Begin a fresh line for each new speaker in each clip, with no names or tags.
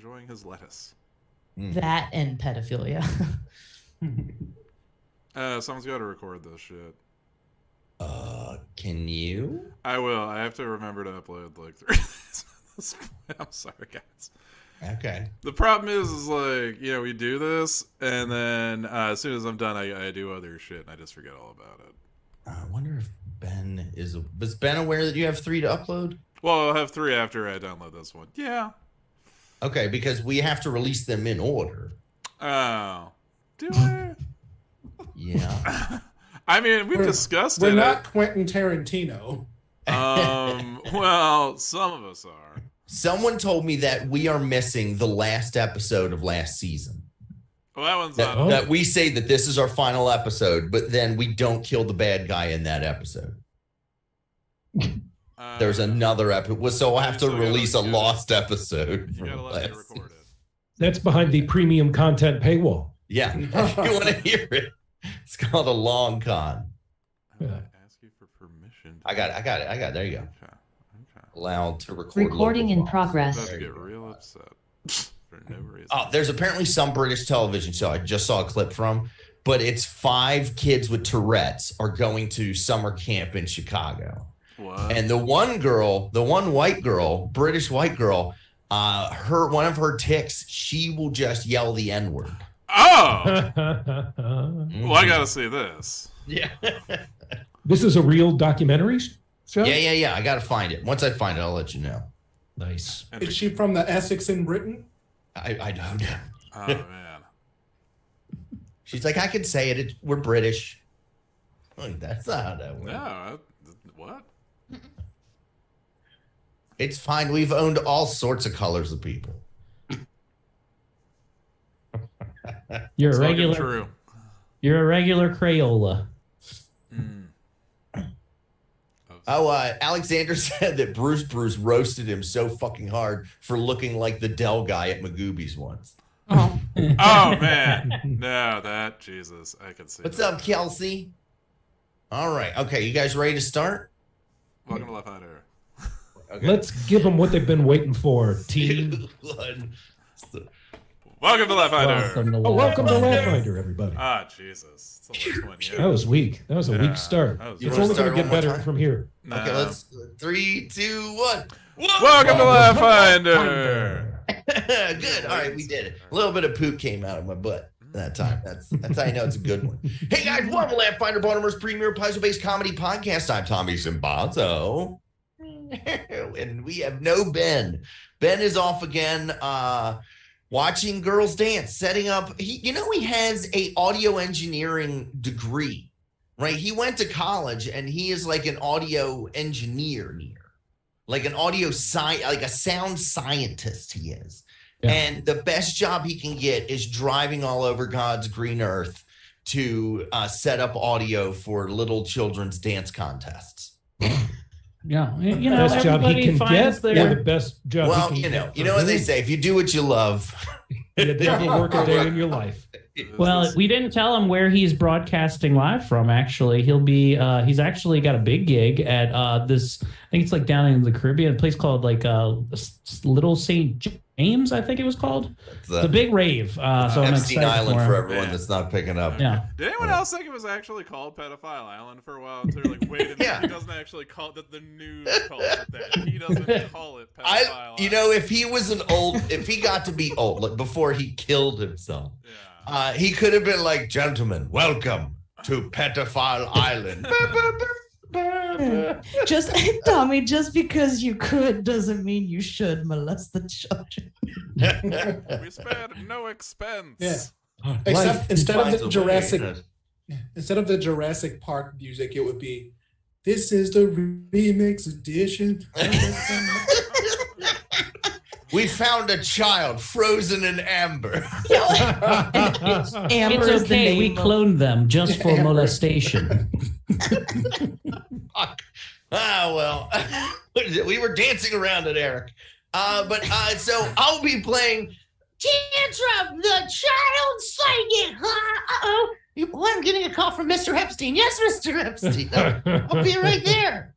enjoying his lettuce.
That and pedophilia.
Someone's got to record this shit.
Can you?
I will. I have to remember to upload like 3 days at this point. I'm sorry, guys.
Okay.
The problem is like, we do this, and then as soon as I'm done, I do other shit, and I just forget all about it.
I wonder if Ben is Ben aware that you have 3 to upload?
Well, I'll have 3 after I download this one. Yeah.
Okay, because we have to release them in order.
Oh. Do I?
Yeah.
I mean, we've discussed
We're
it.
not Quentin Tarantino.
Well, some of us are.
Someone told me that we are missing the last episode of last season.
Well, that one's
that we say that this is our final episode, but then we don't kill the bad guy in that episode. There's another episode, so we'll have to release a lost episode.
You gotta let me record it.
That's behind the premium content paywall.
Yeah, if you want to hear it, it's called a long con.
Ask you for permission.
I got it. There you go.
Okay.
Allowed to record.
Recording in progress.
I'm about to get real upset for no reason.
Oh, there's apparently some British television show I just saw a clip from, but it's 5 kids with Tourette's are going to summer camp in Chicago.
What?
And the one white girl, British white girl, one of her tics, she will just yell the N-word.
Oh! Well, I gotta see this.
Yeah.
This is a real documentary show?
Yeah. I gotta find it. Once I find it, I'll let you know.
Nice.
Is she from the Essex in Britain?
I don't know.
Oh, man.
She's like, I can say it. We're British. Like, that's not how that works.
No. What?
It's fine. We've owned all sorts of colors of people.
You're
It's
a regular.
true.
You're a regular Crayola.
Oh, Alexander said that Bruce roasted him so fucking hard for looking like the Dell guy at Magoobies once.
Oh man. No, Jesus. I can see.
What's up, Kelsey? All right. Okay, you guys ready to start?
Welcome to Laughfinder.
Okay.
Let's give them what they've been waiting for, team.
Welcome to Laughfinder.
Welcome to Laughfinder, everybody.
Ah, Jesus. It's the last one yet.
That was weak. That was a weak start. It's only going to get better from here.
No.
Okay, let's 3, 2, 1.
Welcome to Laughfinder.
Good. All right, we did it. A little bit of poop came out of my butt that time. That's how you know it's a good one. Hey guys, welcome to Laughfinder, Baltimore's premier puzzle-based comedy podcast. I'm Tommy Simbazo. And we have no Ben. Ben is off again, watching girls dance, setting up. He has a audio engineering degree, right? He went to college and he is like an audio engineer like an like a sound scientist he is. Yeah. And the best job he can get is driving all over God's green earth to set up audio for little children's dance contests.
Yeah,
best job he can get, or the best job.
Well,
he can get
you know what they say: if you do what you love,
you never work a day in your life.
Well, we didn't tell him where he's broadcasting live from. Actually, he's actually got a big gig at this. I think it's like down in the Caribbean, a place called like Little St. James, I think it was called. The big rave. So I'm
Epstein Island for everyone that's not picking up.
Yeah.
Did anyone else think it was actually called Pedophile Island for a while? Until you're like, wait a minute, he doesn't actually call it that. The news calls it that. He doesn't call it Pedophile Island.
If he was if he got to be old, like before he killed himself, he could have been like, gentlemen, welcome to Pedophile Island.
Tommy, just because you could doesn't mean you should molest the children.
We spared no expense.
Yeah. Except instead of the Jurassic Park music, it would be, this is the remix edition.
We found a child frozen in amber.
Amber it's okay. We cloned them just for molestation.
Well, we were dancing around it, Eric. So I'll be playing Tantrum, the child singing. Uh-oh. I'm getting a call from Mr. Epstein. Yes, Mr. Epstein. I'll be right there.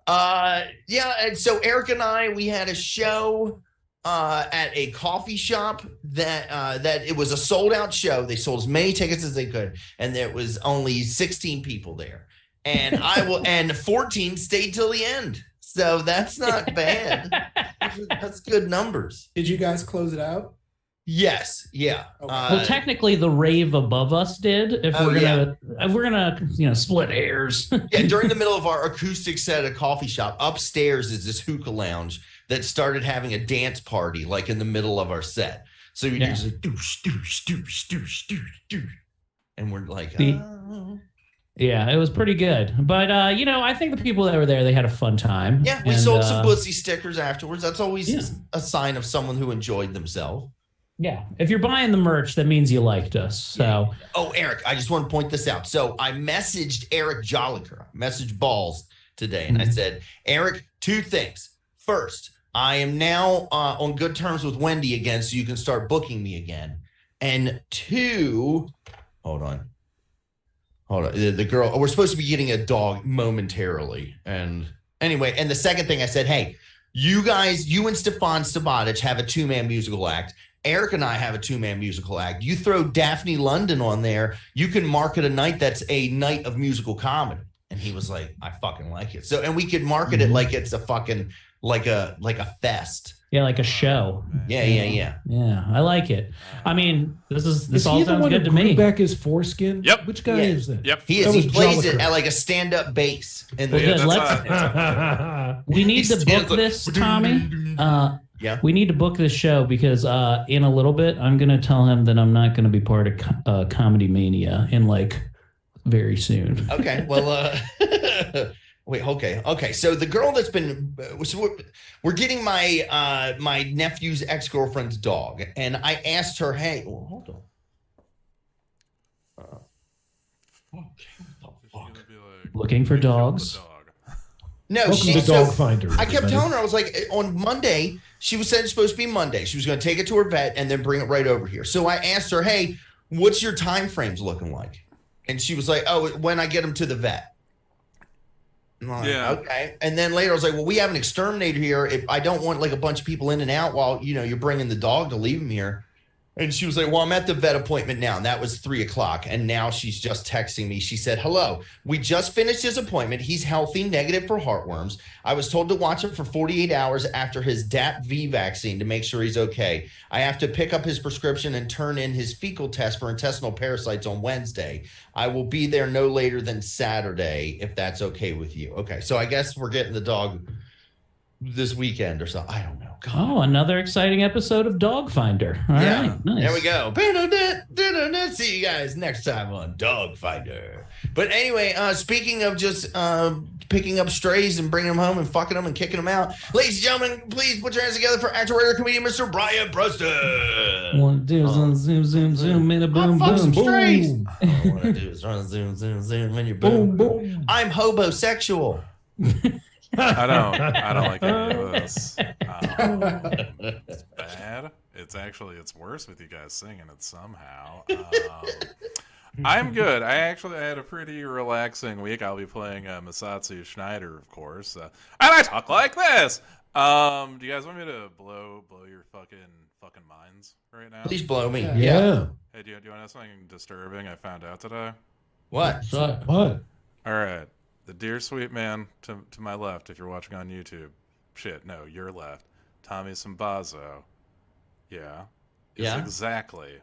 And so Eric and I, we had a show at a coffee shop that it was a sold out show. They sold as many tickets as they could, and there was only 16 people there. And and 14 stayed till the end. So that's not bad. That's good numbers.
Did you guys close it out?
Yes. Yeah.
Okay.
Well, technically, the rave above us did. If we're gonna split hairs.
Yeah. During the middle of our acoustic set at a coffee shop, upstairs is this hookah lounge that started having a dance party like in the middle of our set. So you just like doosh, doosh, doosh, doosh, doosh, doosh, and we're like,
yeah, it was pretty good. But I think the people that were there, they had a fun time.
Yeah, we sold some Bussy stickers afterwards. That's always a sign of someone who enjoyed themselves.
Yeah, if you're buying the merch, that means you liked us. So,
oh, Eric, I just want to point this out. So I messaged Eric Jolliker, messaged Balls today, and I said, Eric, 2 things. First, I am now on good terms with Wendy again, so you can start booking me again. And 2, hold on. The girl, we're supposed to be getting a dog momentarily. And anyway, and the second thing I said, hey, you guys, you and Stefan Stavatic have a 2-man musical act. Eric and I have a 2-man musical act. You throw Daphne London on there, you can market a night that's a night of musical comedy. And he was like, I fucking like it. So, and we could market it like it's a fucking, like a fest.
Yeah, like a show.
Yeah.
I like it. I mean, this all
he the
sounds
one
good
who
to me.
grew back his foreskin?
Yep.
Which guy is that?
Yep.
He is. He plays it at like a stand-up bass.
We need to book this, Tommy.
Yeah.
We need to book this show because in a little bit, I'm going to tell him that I'm not going to be part of Comedy Mania in like very soon.
Okay. Well, wait. Okay. So the girl that's been, we're getting my my nephew's ex-girlfriend's dog, and I asked her, hey, hold on.
Looking for dogs.
No,
Welcome to Dog Finder.
I kept telling her, I was like, on Monday, she was said it's supposed to be Monday. She was going to take it to her vet and then bring it right over here. So I asked her, hey, what's your time frames looking like? And she was like, oh, when I get him to the vet. I'm like, okay. And then later I was like, well, we have an exterminator here. If I don't want like a bunch of people in and out while, you're bringing the dog to leave him here. And she was like, well, I'm at the vet appointment now. And that was 3:00. And now she's just texting me. She said, hello, we just finished his appointment. He's healthy, negative for heartworms. I was told to watch him for 48 hours after his DAP-V vaccine to make sure he's okay. I have to pick up his prescription and turn in his fecal test for intestinal parasites on Wednesday. I will be there no later than Saturday, if that's okay with you. Okay, so I guess we're getting the dog this weekend or something. I don't know. God.
Oh, another exciting episode of Dog Finder. All right, nice.
There we go. See you guys next time on Dog Finder. But anyway, speaking of just picking up strays and bringing them home and fucking them and kicking them out, ladies and gentlemen, please put your hands together for actor, writer, comedian, Mr. Brian Preston.
One, two, zoom, in a boom, boom,
some strays.
boom.
All I want to do is run, zoom, and you're boom, boom. I'm hobosexual.
I don't like any of this. It's bad. It's worse with you guys singing it somehow. I'm good. I had a pretty relaxing week. I'll be playing Masatsu Schneider, of course, and I talk like this. Do you guys want me to blow your fucking minds right now?
Please blow me.
Yeah.
Hey, do you want to know something disturbing I found out today?
What?
What?
All right. The dear sweet man to my left, if you're watching on YouTube. Shit, no, your left. Tommy Sambazo. Yeah. Is exactly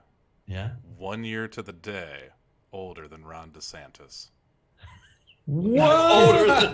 1 year to the day older than Ron DeSantis.
What?
Older than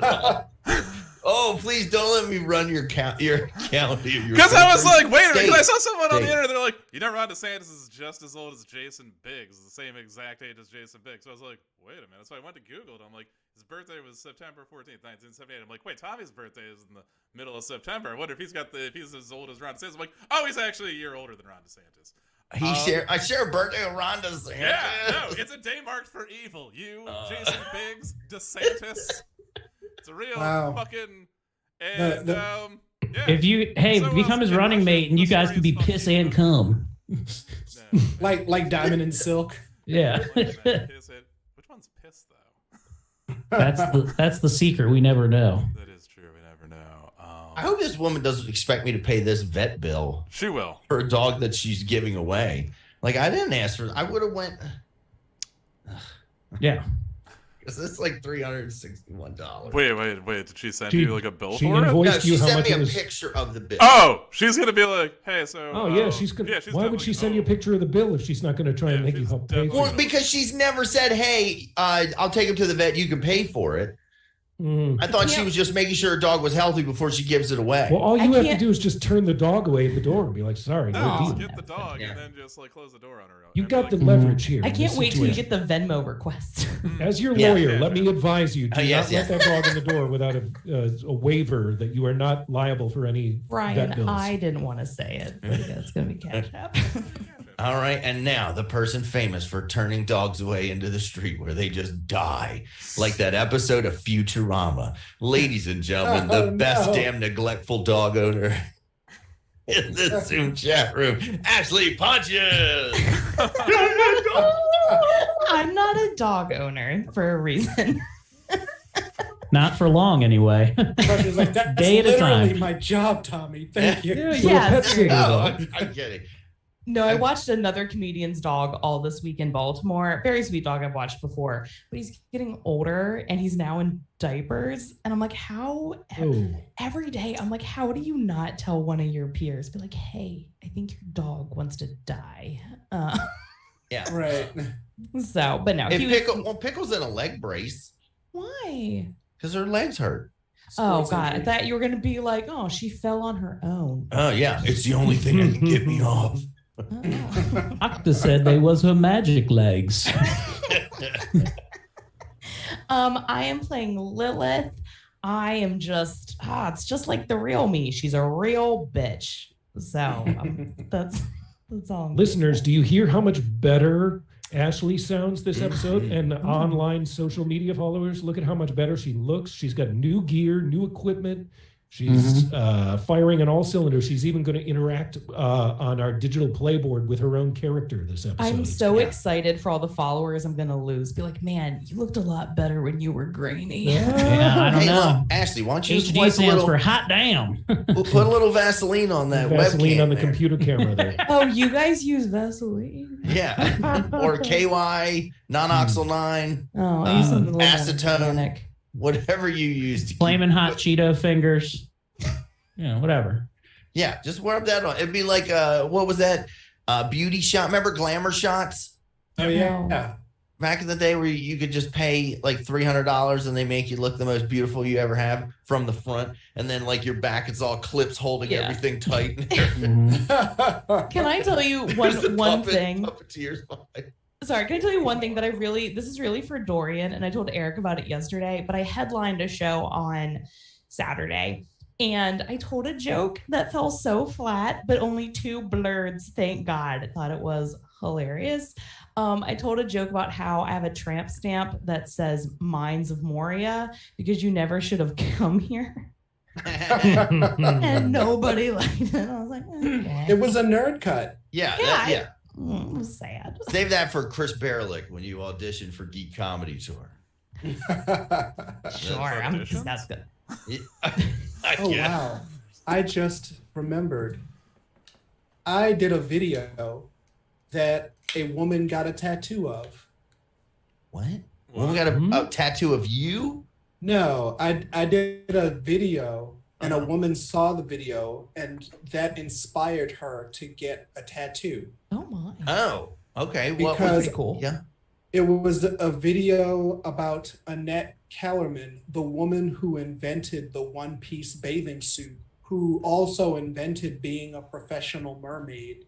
Oh, please don't let me run your calendar.
Because I was like, wait a minute. I saw someone on the internet. They're like, Ron DeSantis is just as old as Jason Biggs, the same exact age as Jason Biggs. So I was like, wait a minute. So I went to Google and I'm like, his birthday was September 14th, 1978. I'm like, wait, Tommy's birthday is in the middle of September. I wonder if if he's as old as Ron DeSantis. I'm like, oh, he's actually a year older than Ron DeSantis.
I share a birthday with Ron DeSantis.
Yeah, no, it's a day marked for evil. You, Jason Biggs, DeSantis. It's a real fucking. And yeah.
If you become his running mate, and you guys can be piss and cum.
like Diamond and Silk.
Yeah.
Which one's piss though?
That's the secret. We never know.
That is true. We never know.
I hope this woman doesn't expect me to pay this vet bill.
She will.
For a dog that she's giving away. Like, I didn't ask for. I would have went.
Yeah.
It's like $361.
Wait. Did she send you like a bill
she
for it?
invoiced
No, she
you how
sent
much
me
it
a
was?
picture of the bill.
Oh, she's gonna be like, hey, so.
Oh yeah, she's gonna.
Yeah, she's
why would she send you a picture of the bill if she's not going to try and make you help pay?
Well, because she's never said, "Hey, I'll take him to the vet. You can pay for it." I thought she was just making sure her dog was healthy before she gives it away.
Well, all you have to do is just turn the dog away at the door and be like, "Sorry, no deal."
Get the dog and then just like close the door on her.
You got the leverage here.
I can't wait till you get the Venmo request.
As your lawyer, let me advise you: do not let that dog in the door without a waiver that you are not liable for any vet bills.
I didn't want to say it, but it's going to be Cash App.
All right, and now the person famous for turning dogs away into the street where they just die, like that episode of Futurama. Ladies and gentlemen, the best damn neglectful dog owner in the Zoom chat room, Ashley Punches.
I'm not a dog owner for a reason.
Not for long, anyway.
Punches like that's
Day at a
literally
time.
my job, Tommy. Thank you.
I'm kidding.
No, I watched another comedian's dog all this week in Baltimore. Very sweet dog I've watched before, but he's getting older and he's now in diapers. And I'm like, every day, I'm like, how do you not tell one of your peers, be like, hey, I think your dog wants to die?
Yeah.
Right.
So, but no.
Pickle's in a leg brace.
Why?
Because her legs hurt.
Oh, God. I thought you were going to be like, oh, she fell on her own.
Oh, yeah. It's the only thing that can get me off.
Octa said they was her magic legs.
I am playing Lilith. I am just, it's just like the real me. She's a real bitch. So that's all.
Listeners, do you hear how much better Ashley sounds this episode? And online social media followers, look at how much better she looks. She's got new gear, new equipment. She's firing on all cylinders. She's even going to interact on our digital playboard with her own character this episode.
I'm so excited for all the followers I'm going to lose. Be like, man, you looked a lot better when you were grainy.
Yeah, I don't know.
Look, Ashley, why don't you just
HD stands for hot damn.
We'll put a little Vaseline on that
Vaseline
webcam
on the
there.
computer camera there.
Oh, you guys use Vaseline?
Yeah. Or KY, non-oxyl 9,
Oh, I use something a little more
acetone.
organic.
Whatever you use to
Flaming hot Cheeto fingers. Whatever.
Yeah, just rub that on. It'd be like what was that? Beauty shot. Remember glamour shots?
Oh yeah.
Back in the day where you could just pay like $300 and they make you look the most beautiful you ever have from the front, and then like your back is all clips holding everything tight.
Can I tell you one thing?
Puppeteers behind.
Sorry, can I tell you one thing that this is really for Dorian, and I told Eric about it yesterday, but I headlined a show on Saturday, and I told a joke that fell so flat, but only 2 blurs, thank God. I thought it was hilarious. I told a joke about how I have a tramp stamp that says Mines of Moria because you never should have come here. And nobody liked it. I was like, okay.
It was a nerd cut.
Yeah.
It was sad.
Save that for Chris Berlick when you audition for Geek Comedy Tour.
Sure, that's good.
Oh, wow. I just remembered. I did a video that a woman got a tattoo of.
What? Woman got a tattoo of you?
No, I did a video and a woman saw the video and that inspired her to get a tattoo.
Oh my.
Oh, okay.
Because
cool.
Yeah.
It was a video about Annette Kellerman, the woman who invented the one-piece bathing suit, who also invented being a professional mermaid,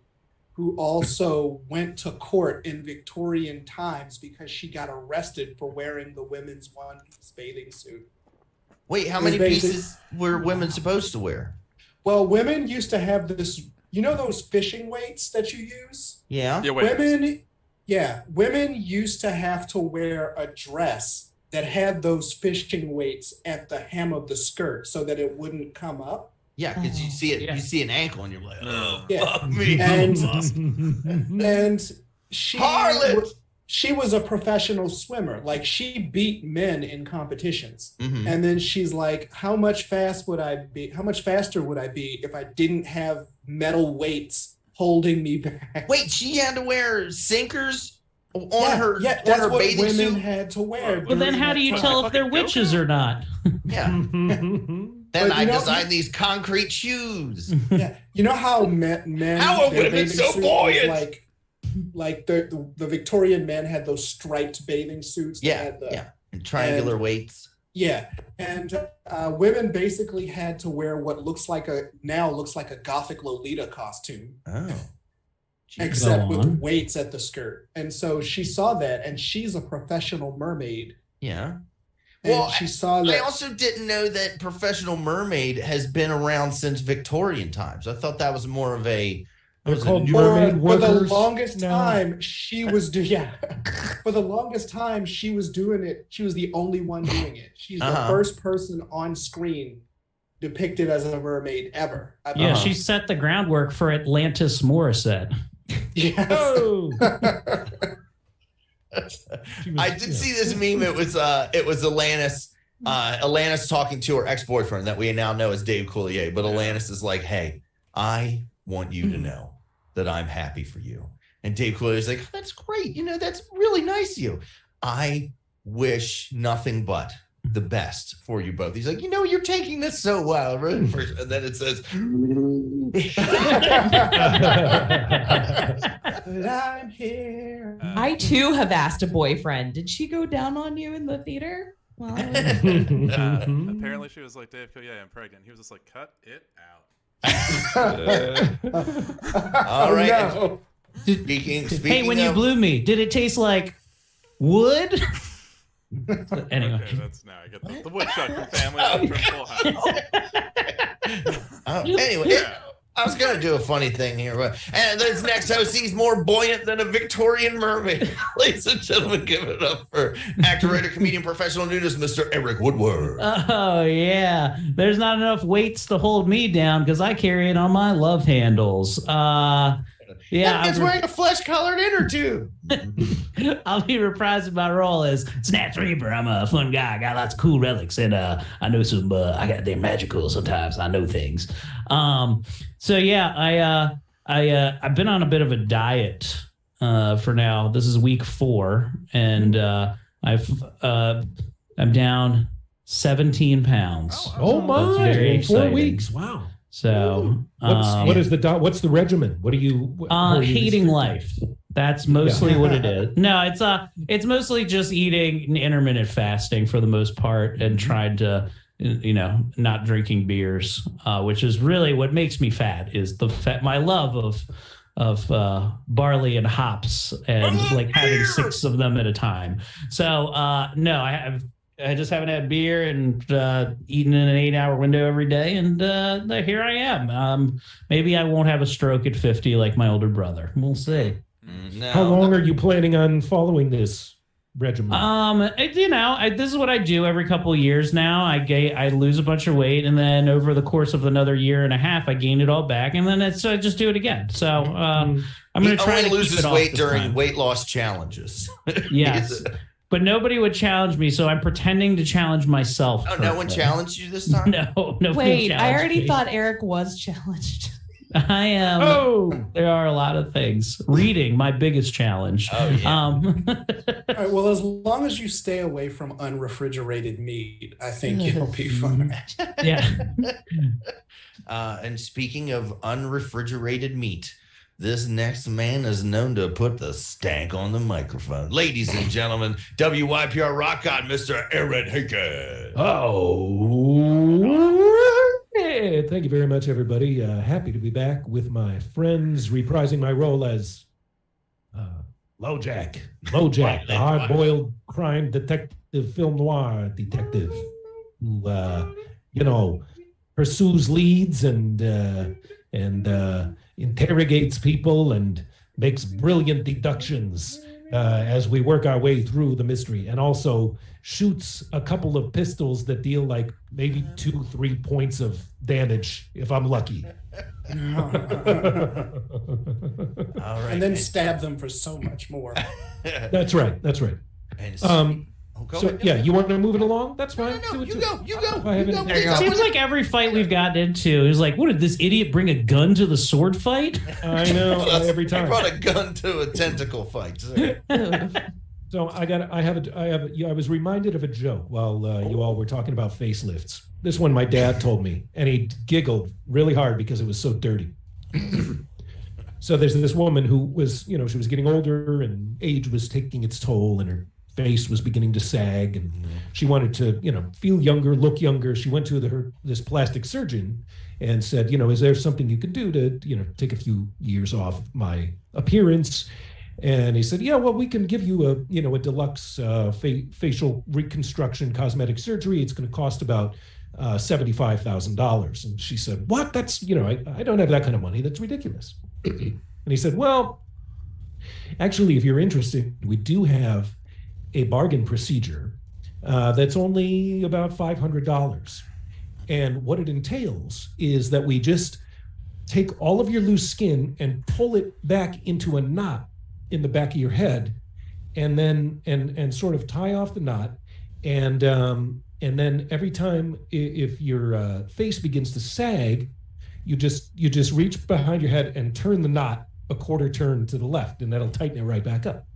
who also went to court in Victorian times because she got arrested for wearing the women's one-piece bathing suit.
Wait, how many pieces were women supposed to wear?
Well, women used to have this, you know those fishing weights that you use?
Yeah.
Women used to have to wear a dress that had those fishing weights at the hem of the skirt so that it wouldn't come up.
Yeah, because you see it, you see an ankle and you're like, oh,
yeah.
fuck me.
And she she was a professional swimmer. Like, she beat men in competitions. And then she's like, how much faster would I be if I didn't have metal weights holding me back?
Wait, she had to wear sinkers on her
that's
what
bathing women
suit?
had to wear.
Well, then how do you tell if they're witches or not?
Yeah. Then I designed these concrete shoes.
Yeah, you know how men
How are
their
women
bathing
so
suit was
buoyant?
like the Victorian men had those striped bathing suits.
Yeah, and triangular weights.
Yeah, and women basically had to wear what looks like a Gothic Lolita costume.
Oh.
Except with weights at the skirt. And so she saw that, and she's a professional mermaid.
Yeah.
And
Well,
she saw that.
I also didn't know that professional mermaid has been around since Victorian times. I thought that was more of a
They're called mermaid
for the
workers.
longest
now.
time, she was for the longest time, she was doing it. She was the only one doing it. She's the first person on screen depicted as a mermaid ever.
Yeah, she set the groundwork for Atlantis Morissette.
Yes.
Oh.
I did see this meme. It was Alanis. Alanis talking to her ex-boyfriend that we now know as Dave Coulier. But Alanis is like, hey, I want you to know that I'm happy for you. And Dave Coulier is like, that's great. You know, that's really nice of you. I wish nothing but the best for you both. He's like, you know, you're taking this so well. And then it says,
I'm here.
I too have asked a boyfriend, did she go down on you in the theater? Well,
apparently she was like, Dave Coulier, I'm pregnant. He was just like, cut it out.
all right.
No.
Speaking
Hey, when you blew me, did it taste like wood? Anyway.
Okay, that's now I get the woodchuck from Family from Full House.
Anyway, I was going to do a funny thing here, but and this next host, he's more buoyant than a Victorian mermaid. Ladies and gentlemen, give it up for actor, writer, comedian, professional nudist, Mr. Eric Woodward.
Oh, yeah. There's not enough weights to hold me down because I carry it on my love handles. Yeah,
it's wearing a flesh-colored inner tube.
I'll be reprising my role as Snaps Reaper. I'm a fun guy. I got lots of cool relics, and I know some. I got they're magical sometimes. I know things. So yeah, I've been on a bit of a diet for now. This is week 4, and I'm down 17 pounds.
Oh my!
That's very
In 4
exciting.
weeks. Wow.
So
what's the regimen? What are you
hating life? That's mostly what it is. No, it's mostly just eating intermittent fasting for the most part, and trying to, not drinking beers, which is really what makes me fat. Is my love of barley and hops, and like having 6 of them at a time. So no, I just haven't had beer and eaten in an 8-hour window every day, and here I am. Maybe I won't have a stroke at 50 like my older brother. We'll see.
No.
How long are you planning on following this regimen?
This is what I do every couple of years now. I lose a bunch of weight, and then over the course of another year and a half, I gain it all back, and then I just do it again. So I'm going to try to
lose
keep
his
it
weight
off
during
time.
weight loss challenges.
Yes. But nobody would challenge me, so I'm pretending to challenge myself.
Oh, no one challenged you this time?
No.
Wait, I already thought Eric was challenged.
I am. There are a lot of things. Reading, my biggest challenge.
Oh, yeah.
All right, well, as long as you stay away from unrefrigerated meat, I think you'll be fine.
Yeah.
And speaking of unrefrigerated meat, this next man is known to put the stank on the microphone. Ladies and gentlemen, WYPR Rock God, Mr. Aaron Hickey.
Hey, thank you very much, everybody. Happy to be back with my friends, reprising my role as LoJack, the hard-boiled crime detective, film noir detective, who, pursues leads and interrogates people and makes brilliant deductions as we work our way through the mystery, and also shoots a couple of pistols that deal like maybe 2-3 points of damage if I'm lucky.
All right.
And then stab them for so much more.
That's right.
And
So yeah, you want to move it along? That's fine.
No, you go.
It seems like every fight we've gotten into is like, what did this idiot bring a gun to the sword fight?
I know every time.
I brought a gun to a tentacle fight.
So I was reminded of a joke while you all were talking about facelifts. This one my dad told me, and he giggled really hard because it was so dirty. So there's this woman who was, she was getting older and age was taking its toll, and her face was beginning to sag, and she wanted to, feel younger, look younger. She went to this plastic surgeon and said, is there something you could do to, take a few years off my appearance? And he said, yeah, well, we can give you a deluxe facial reconstruction cosmetic surgery. It's going to cost about $75,000. And she said, what? That's, I don't have that kind of money. That's ridiculous. And he said, well, actually, if you're interested, we do have a bargain procedure that's only about $500. And what it entails is that we just take all of your loose skin and pull it back into a knot in the back of your head, and then and sort of tie off the knot, and then every time if your face begins to sag, you just reach behind your head and turn the knot a quarter turn to the left, and that'll tighten it right back up.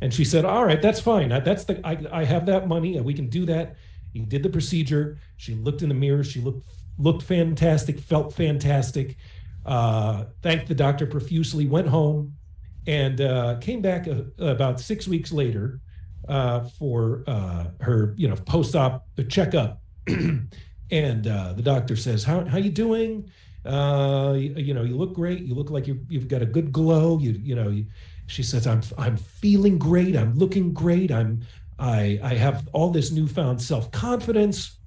And she said, all right, that's fine. I have that money, and we can do that. He did the procedure. She looked in the mirror. She looked fantastic, felt fantastic. Thanked the doctor profusely, went home, and came back about 6 weeks later for her, post-op checkup. And the doctor says, how you doing? You look great. You look like you've got a good glow. She says, I'm feeling great. I'm looking great. I have all this newfound self-confidence.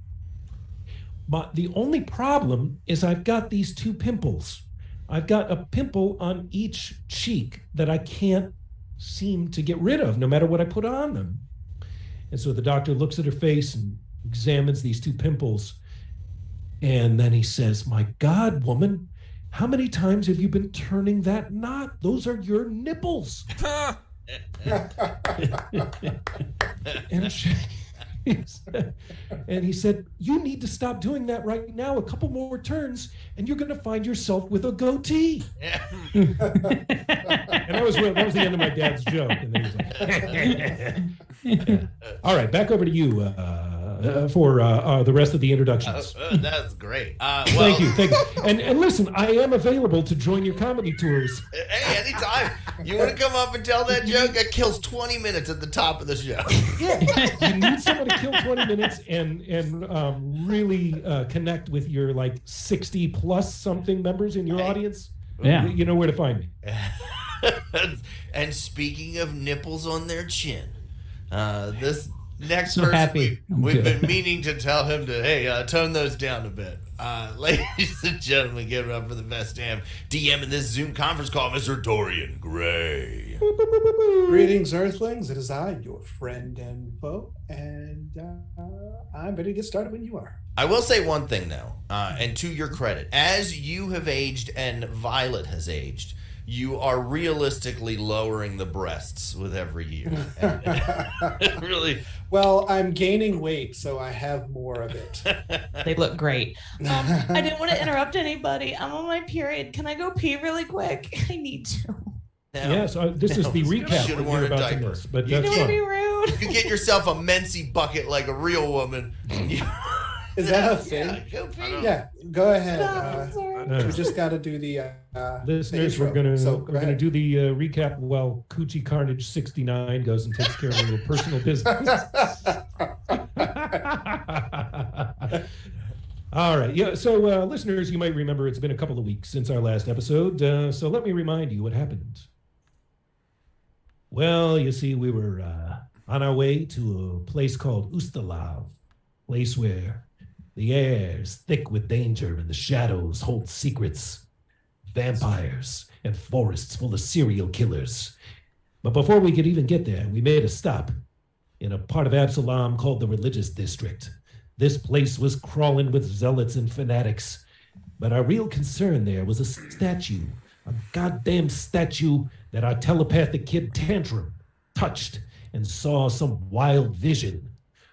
But the only problem is I've got these 2 pimples. I've got a pimple on each cheek that I can't seem to get rid of, no matter what I put on them. And so the doctor looks at her face and examines these 2 pimples. And then he says, my God, woman, how many times have you been turning that knot? Those are your nipples. And he said, you need to stop doing that right now. A couple more turns, and you're going to find yourself with a goatee. And that was the end of my dad's joke. And then he was like, all right, back over to you for the rest of the introductions.
That's great.
Thank you. And listen, I am available to join your comedy tours.
Hey, anytime. You want to come up and tell that joke? That kills 20 minutes at the top of the show.
Yeah, you need someone to kill 20 minutes and really connect with your 60 plus something members in your audience.
Yeah,
you know where to find me.
And speaking of nipples on their chin, this next
So
person
happy.
we've been meaning to tell him to tone those down a bit. Ladies and gentlemen, give it up for the best DM in this Zoom conference call, Mr. Dorian Gray.
Greetings, Earthlings. It is I, your friend and foe, and I'm ready to get started when you are.
I will say one thing, though, and to your credit, as you have aged and Violet has aged, you are realistically lowering the breasts with every year. Really.
Well, I'm gaining weight, so I have more of it.
They look great. I didn't want to interrupt anybody. I'm on my period. Can I go pee really quick? I need to.
Yes, this is the recap
Should've
when
worn
you're
a
about to
diaper.
miss, but
You
that's
Don't be
fine.
rude.
You get yourself a Mency bucket like a real woman.
Is that a thing?
Yeah, go pee.
Yeah, go ahead.
No, I'm sorry.
We just got to do the
Listeners,
the
we're gonna
intro.
do the recap while Coochie Carnage 69 goes and takes care of a little personal business. All right, yeah. So, listeners, you might remember it's been a couple of weeks since our last episode. So let me remind you what happened. Well, you see, we were on our way to a place called Ustalav, place where the air is thick with danger and the shadows hold secrets, vampires, and forests full of serial killers. But before we could even get there, we made a stop in a part of Absalom called the Religious District. This place was crawling with zealots and fanatics. But our real concern there was a statue, a goddamn statue that our telepathic kid Tantrum touched and saw some wild vision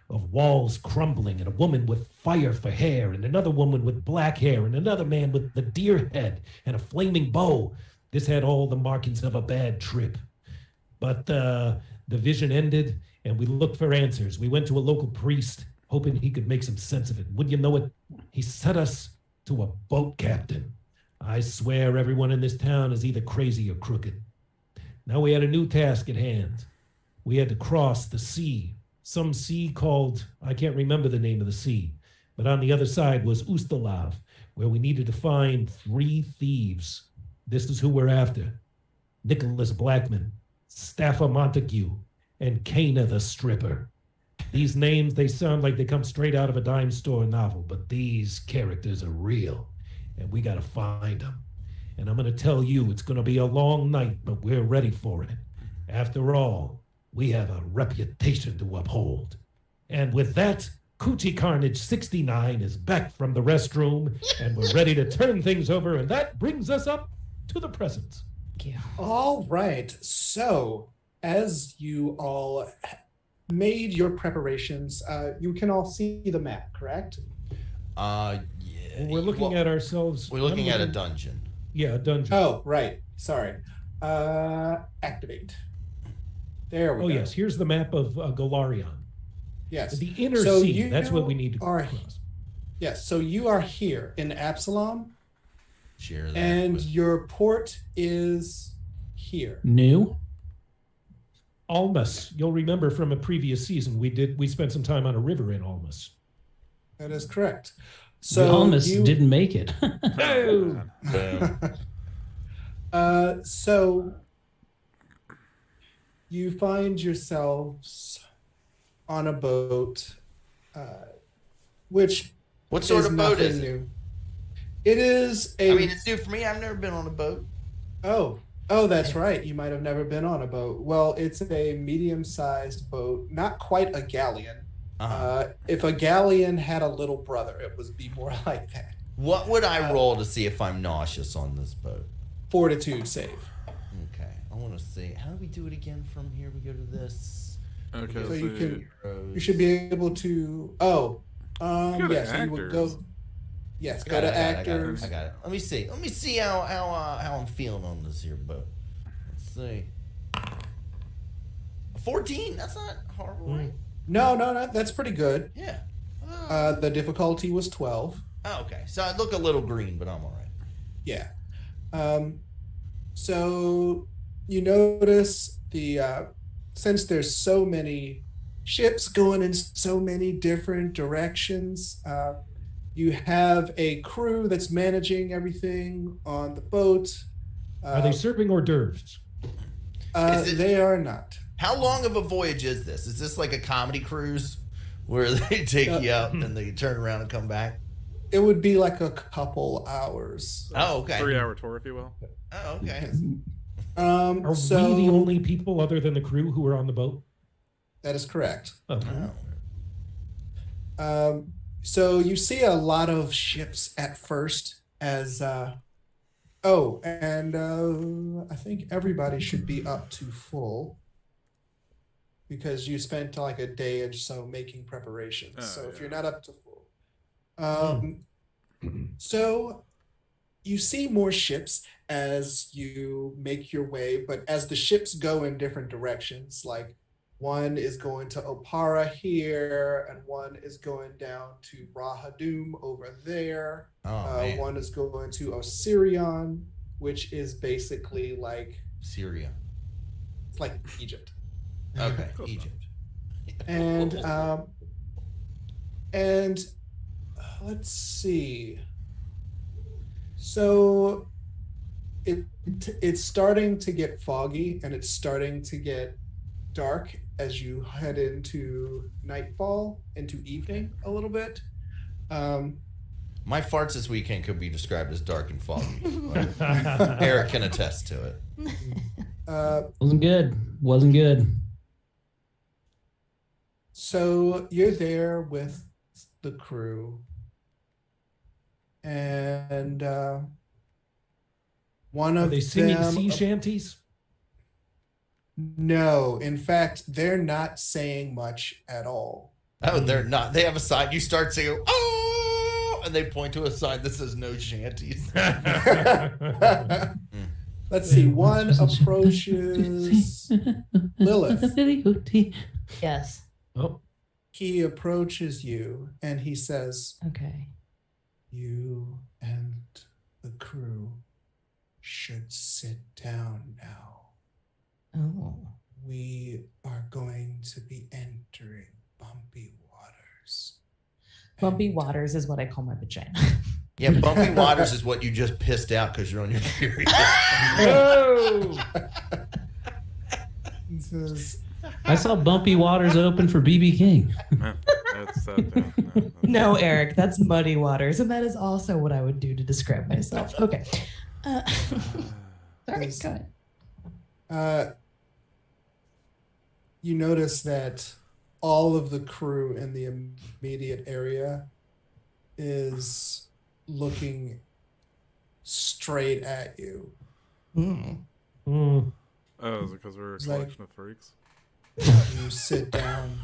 of walls crumbling and a woman with fire for hair and another woman with black hair and another man with a deer head and a flaming bow. This had all the markings of a bad trip. But the vision ended and we looked for answers. We went to a local priest hoping he could make some sense of it. Wouldn't you know it? He sent us to a boat captain. I swear everyone in this town is either crazy or crooked. Now we had a new task at hand. We had to cross the sea, some sea called, I can't remember the name of the sea, but on the other side was Ustalav, where we needed to find 3 thieves. This is who we're after. Nicholas Blackman, Staffa Montague, and Cana the Stripper. These names, they sound like they come straight out of a dime store novel, but these characters are real, and we gotta find them. And I'm gonna tell you, it's gonna be a long night, but we're ready for it. After all, we have a reputation to uphold. And with that, Coochie Carnage 69 is back from the restroom, and we're ready to turn things over, and that brings us up to the present.
All right. So, as you all made your preparations, you can all see the map, correct?
Yeah.
We're looking at ourselves.
We're looking at a dungeon.
Yeah, a dungeon.
Oh, right. Sorry. Activate. There we go.
Oh, yes. Here's the map of Golarion.
Yes.
The inner
So
sea.
you
That's what we need to
are-
cross.
Yes. So you are here in Absalom,
Share that.
and
with-
your port is here.
New?
Almas. You'll remember from a previous season, we spent some time on a river in Almas.
That is correct.
So
So
almost
you,
didn't make it.
No!
So you find yourselves on a boat, which
What sort
is
of boat
nothing
is it?
new. It is a.
I mean, it's new for me. I've never been on a boat.
Oh, that's right. You might have never been on a boat. Well, it's a medium-sized boat, not quite a galleon. If a galleon had a little brother, it would be more like that.
What would I roll to see if I'm nauseous on this boat?
Fortitude save.
Okay, I want to see. How do we do it again from here? We go to this.
Okay,
So
so
you can.
Heroes.
You should be able to. Oh,
Go to
yes. You would go.
actors.
Yes,
I
go
got
to
it,
actors.
I got it. Let me see. Let me see how I'm feeling on this here boat. Let's see. 14. That's not horrible, right?
No, that's pretty good.
Yeah.
The difficulty was 12.
Oh, okay. So I look a little green, but I'm all right.
Yeah. So you notice since there's so many ships going in so many different directions, you have a crew that's managing everything on the boat.
Are they serving hors d'oeuvres?
They are not.
How long of a voyage is this? Is this like a comedy cruise where they take you out and they turn around and come back?
It would be like a couple hours.
Oh, okay.
3-hour tour, if you will.
Oh, okay.
Are we the only people other than the crew who are on the boat?
That is correct.
Oh.
Oh.
So you see a lot of ships at first as I think everybody should be up to full because you spent like a day or so making preparations.
Oh,
If
yeah.
you're not up to full. So you see more ships as you make your way, but as the ships go in different directions, like one is going to Opara here, and one is going down to Brahadum over there.
Oh, man.
One is going to Osirion, which is basically like
Syria.
it's like Egypt.
Okay, Egypt.
And let's see. So it's starting to get foggy and it's starting to get dark as you head into nightfall, into evening a little bit.
My farts this weekend could be described as dark and foggy. Eric can attest to it.
Wasn't good. Wasn't good.
So you're there with the crew, and one
Are
of
they singing
them.
sea shanties?
No, in fact, they're not saying much at all.
Oh, they're not. They have a sign. You start singing, oh, and they point to a sign that says no shanties.
Let's see. One approaches Lilith.
Yes.
Oh,
He approaches you and he says,
Okay.
"You and the crew should sit down now.
Oh.
We are going to be entering bumpy waters."
Bumpy
And
waters is what I call my vagina.
Yeah, bumpy waters is what you just pissed out because you're on your period.
oh!
he says,
I saw Bumpy Waters open for BB King.
No, Eric, that's muddy waters. And that is also what I would do to describe myself. Okay. Sorry, go ahead.
You notice that all of the crew in the immediate area is looking straight at you.
Mm.
Mm.
Oh, is it because we're a
It's like-
collection of freaks?
You sit down.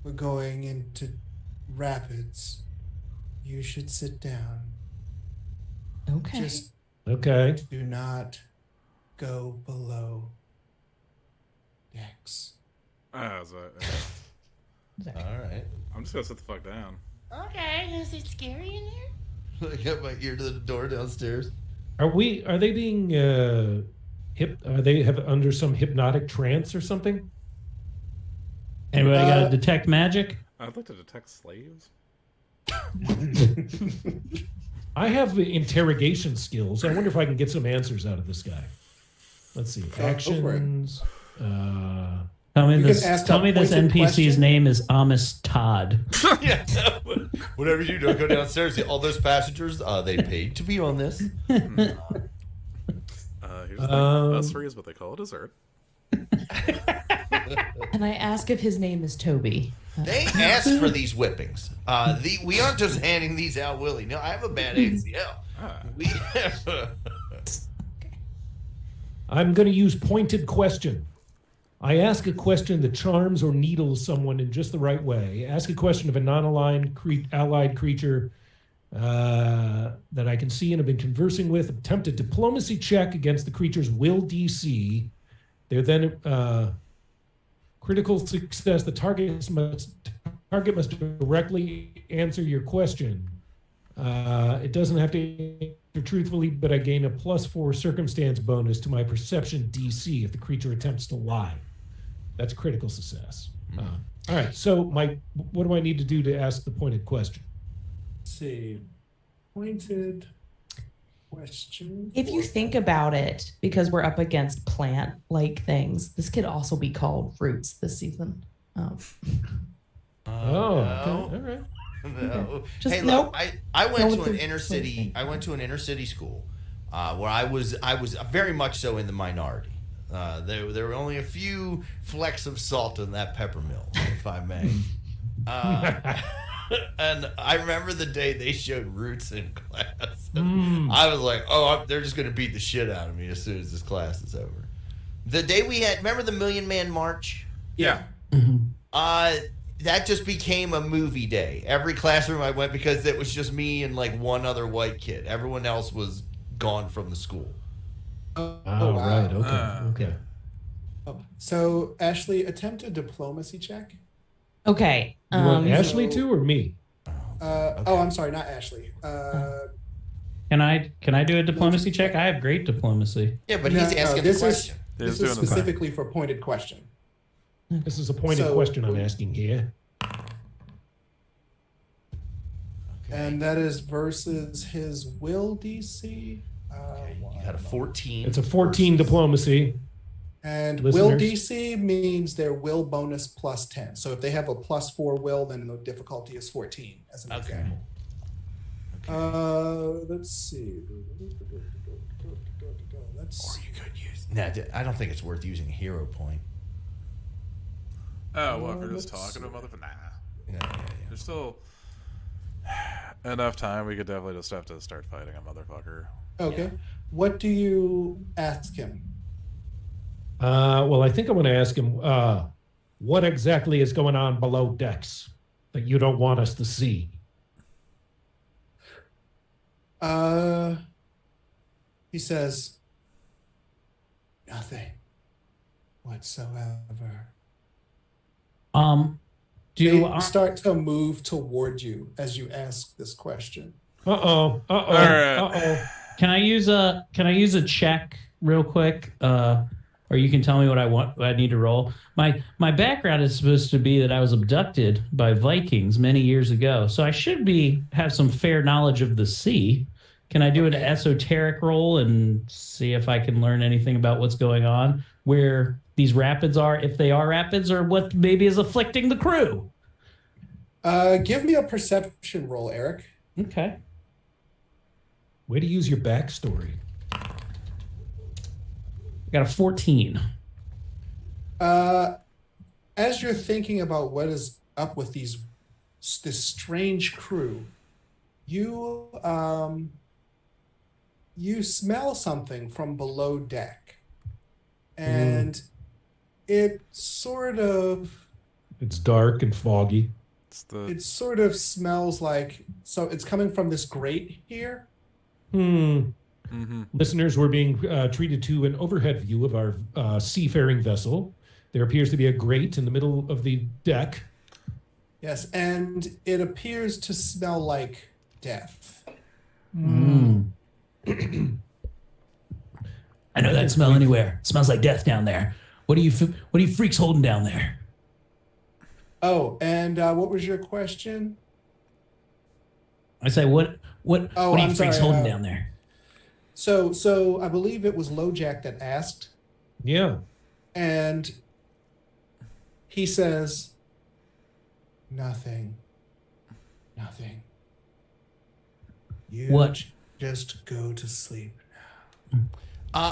We're going into rapids. You should sit down.
Okay.
Just
Okay.
do not go below decks.
Ah,
All right.
I'm just gonna sit the fuck down.
Okay. Is it scary in here?
I got my ear to the door downstairs.
Are they being are they under some hypnotic trance or something?
Anybody got to detect magic?
I'd like to detect slaves.
I have interrogation skills. I wonder if I can get some answers out of this guy. Let's see.
Go for it.
Actions.
Tell me
You
this.
can ask
Tell
a
me this
pointed
NPC's
question.
name is Amos Todd.
Yeah. Whatever you do, go downstairs. See all those passengers. They paid to be on this.
Here's the thing. Us three is what they call a dessert.
And I ask if his name is Toby.
They asked for these whippings. We aren't just handing these out willy. No, I have a bad ACL. We have
I'm going to use pointed question. I ask a question that charms or needles someone in just the right way. Ask a question of a non-aligned allied creature that I can see and have been conversing with. Attempt a diplomacy check against the creature's will DC. They're then critical success. The target must directly answer your question. It doesn't have to answer truthfully, but I gain a +4 circumstance bonus to my perception DC if the creature attempts to lie. That's critical success. All right. So what do I need to do to ask the pointed question?
Let's see. Pointed question.
If you think about it, because we're up against plant-like things, this could also be called roots this season.
Okay.
no.
All right.
No.
Just
hey,
nope.
look, I went
Go
to
with
an
the-
inner city. I went to an inner city school where I was very much so in the minority. There were only a few flecks of salt in that pepper mill, if I may. And I remember the day they showed Roots in class. I was like, they're just going to beat the shit out of me as soon as this class is over. The day we had, remember the Million Man March?
Yeah.
That just became a movie day. Every classroom I went, because it was just me and like one other white kid. Everyone else was gone from the school.
Oh,
Oh,
wow.
right. Okay.
Oh, so, Ashley, attempt a diplomacy check.
Okay.
You want Ashley
so-
to or me?
Oh, I'm sorry, not Ashley.
Can I do a diplomacy check? I have great diplomacy.
Yeah, but
No,
he's
no,
asking
this
the
is-
question.
This
doing
is
the thing.
specifically for pointed question.
This is a pointed
So-
question I'm asking here.
And that is versus his will DC.
You got a 14.
It's a 14 diplomacy.
And will
Listeners?
DC means their will bonus +10. So if they have a +4 will, then the difficulty is 14 as an
Okay.
example. Let's see. let's.
Or you could use. Nah, I don't think it's worth using a hero point.
Oh, well, if you're just
let's
talking to a
see.
motherfucker, nah.
Yeah.
There's still enough time. We could definitely just have to start fighting a motherfucker.
Okay.
Yeah.
What do you ask him?
Well, I think I want to ask him what exactly is going on below decks that you don't want us to see.
He says, nothing whatsoever. They start to move toward you as you ask this question.
Uh-oh.
All right.
Uh-oh.
Can I use a check real quick? Or you can tell me what I need to roll. My background is supposed to be that I was abducted by Vikings many years ago, so I should have some fair knowledge of the sea. Can I do an esoteric roll and see if I can learn anything about what's going on, where these rapids are, if they are rapids, or what maybe is afflicting the crew?
Give me a perception roll, Eric.
Okay.
Way to use your backstory.
I got a 14.
As you're thinking about what is up with this strange crew, you smell something from below deck, and it sort of.
It's dark and foggy.
It sort of smells like, so it's coming from this grate here.
Mm-hmm.
Listeners, we're being treated to an overhead view of our seafaring vessel. There appears to be a grate in the middle of the deck.
Yes, and it appears to smell like death.
I know that smell anywhere. It smells like death down there. What are you freaks holding down there?
Oh, and what was your question?
I say, what are you freaks holding down there?
So I believe it was LoJack that asked.
Yeah.
And he says, nothing. You just go to sleep now.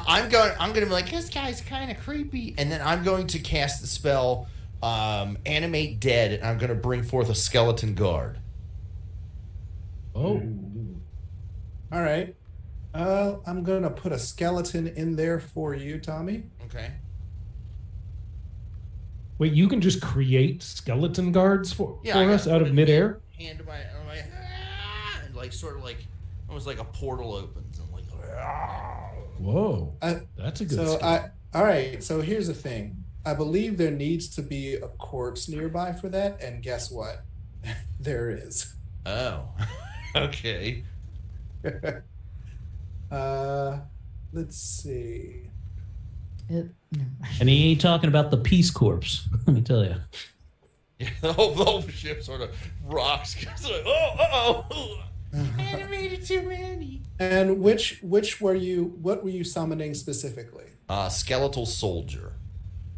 I'm gonna be like, this guy's kind of creepy, and then I'm going to cast the spell animate dead, and I'm gonna bring forth a skeleton guard.
Oh.
All right. I'm gonna put a skeleton in there for you, Tommy.
Okay.
Wait, you can just create skeleton guards for
I
us out of midair?
Hand to my and like sort of like almost like a portal opens and like.
Whoa, that's a good.
So all right. So here's the thing. I believe there needs to be a corpse nearby for that, and guess what? There is.
Oh, okay.
Let's see.
And he ain't talking about the Peace Corps. Let me tell you.
Yeah, the whole ship sort of rocks. It's like, oh, animated too many.
And what were you summoning specifically?
Skeletal soldier.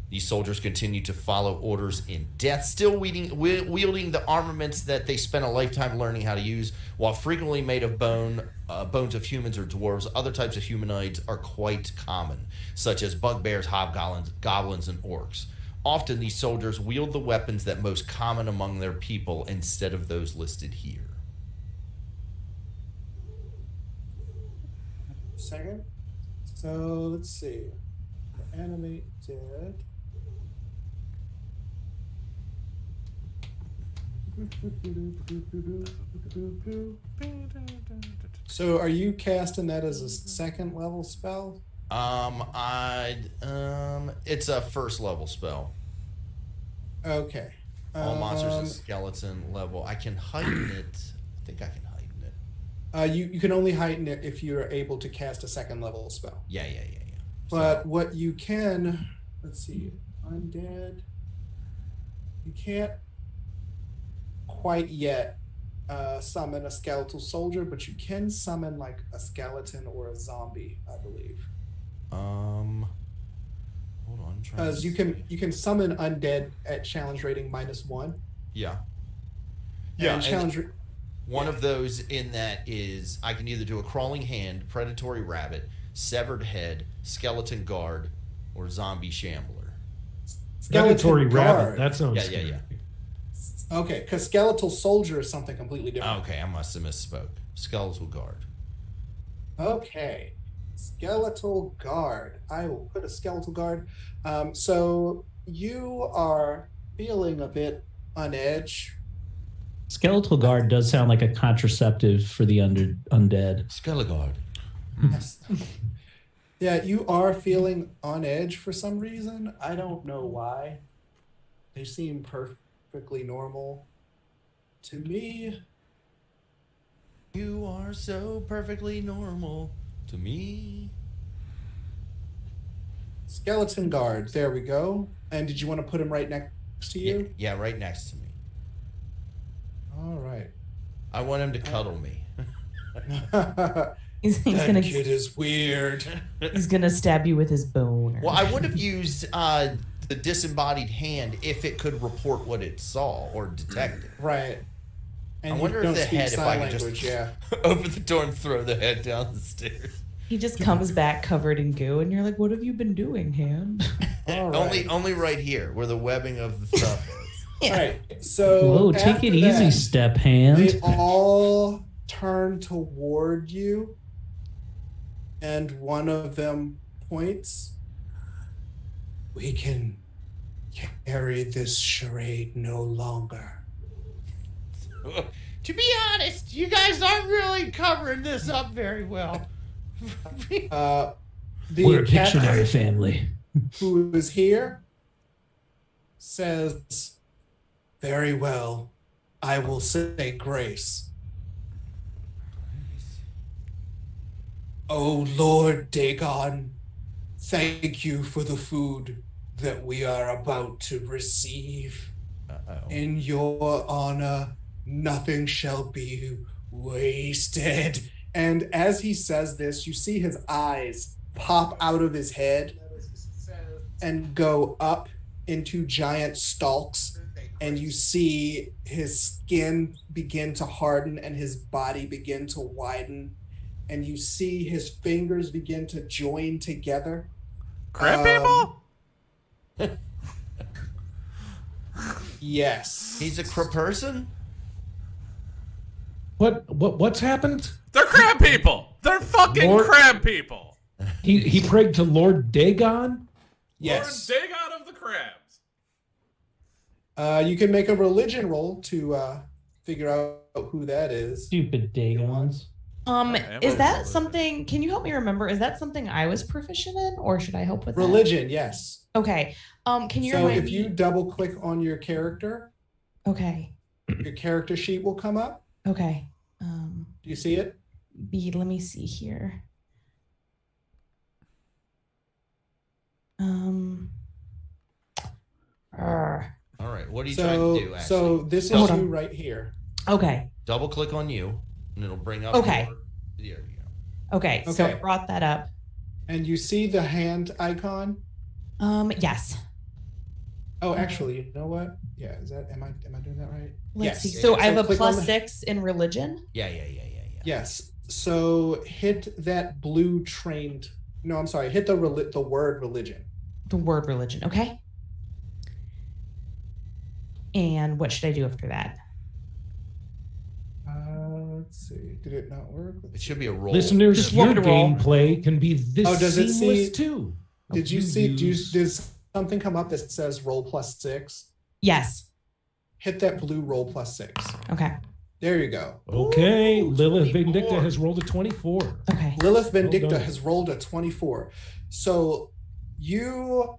These soldiers continue to follow orders in death, still wielding the armaments that they spent a lifetime learning how to use. While frequently made of bones of humans or dwarves, other types of humanoids are quite common, such as bugbears, hobgoblins, goblins, and orcs. Often these soldiers wield the weapons that most common among their people instead of those listed here.
Second. So let's see. Animate dead. So are you casting that as a second level spell?
It's a first level spell.
Okay.
All monsters are skeleton level. I can heighten it. I think I can heighten it.
You can only heighten it if you're able to cast a second level spell.
Yeah.
But what you can, let's see, undead. You can't quite yet summon a skeletal soldier, but you can summon like a skeleton or a zombie, I believe.
Hold on.
Because you can summon undead at challenge rating -1.
Yeah.
And challenge.
One of those in that is I can either do a crawling hand, predatory rabbit, severed head, skeleton guard, or zombie shambler.
Skeleton
guard.
rabbit. That sounds
Yeah.
scary.
Okay, because skeletal soldier is something completely different.
Okay, I must have misspoke. Skeletal guard.
Okay, skeletal guard. I will put a skeletal guard. So you are feeling a bit on edge.
Skeletal guard does sound like a contraceptive for the undead.
Skeletal guard.
Yes. Yeah, you are feeling on edge for some reason. I don't know why. They seem perfectly normal to me.
You are so perfectly normal to me.
Skeleton guard. There we go. And did you want to put him right next to you?
Yeah, right next to me.
All right.
I want him to cuddle me.
He's
That
gonna
kid is weird.
he's gonna stab you with his bone.
Well, I would have used the disembodied hand if it could report what it saw or detect it.
Right. And
I
you
wonder if
don't
the
speak
head, if I
sign
could just
language, yeah.
open the door and throw the head down the stairs.
He just comes back covered in goo, and you're like, "What have you been doing, hand?"
All right.
Only right here, where the webbing of the thumb is.
All right. So
Whoa, take
after
it easy,
that,
step
They
hand.
all turn toward you, and one of them points. We can carry this charade no longer.
To be honest, you guys aren't really covering this up very well.
The
We're a
cat
Pictionary family.
who is here says, "Very well, I will say grace." Oh Lord Dagon, thank you for the food that we are about to receive.
Uh-oh.
In your honor, nothing shall be wasted. And as he says this, you see his eyes pop out of his head and go up into giant stalks. And you see his skin begin to harden and his body begin to widen. And you see his fingers begin to join together.
Crab people?
Yes.
He's a person?
What's happened?
They're crab people. They're fucking
Lord-
crab people.
He prayed to Lord Dagon.
Yes.
Lord Dagon of the crabs.
You can make a religion roll to figure out who that is.
Stupid Dagons.
Is that something? Can you help me remember? Is that something I was proficient in, or should I help with that?
Religion, yes.
Okay. Can you
So
remind
if
me?
you double click on your character,
Okay.
your character sheet will come up.
Okay.
Do you see it?
Let me see here.
All right, what are you trying to do, actually?
So this is
Hold
you
on.
right here.
Okay.
Double click on you, and it'll bring up
Okay.
There you go.
Okay. So I
Okay.
brought that up.
And you see the hand icon.
Yes.
Oh, actually, you know what? Yeah, is that am I doing that right?
Let's
Yes.
see. So I have a
click on the-
+6 in religion.
Yeah.
Yes. So hit that blue trained. No, I'm sorry. Hit the word religion.
The word religion. Okay. And what should I do after that?
Let's see. Did it not work?
It should be a roll.
Listeners,
Just
your
want me to roll.
gameplay can be this
Oh, does it
seamless
see-
too.
Did you see? Does something come up that says roll +6?
Yes.
Hit that blue roll +6.
Okay.
There you go.
Okay, Lilith
24.
Vindicta has rolled a 24.
Okay.
Lilith Vindicta
done.
has rolled a 24. So you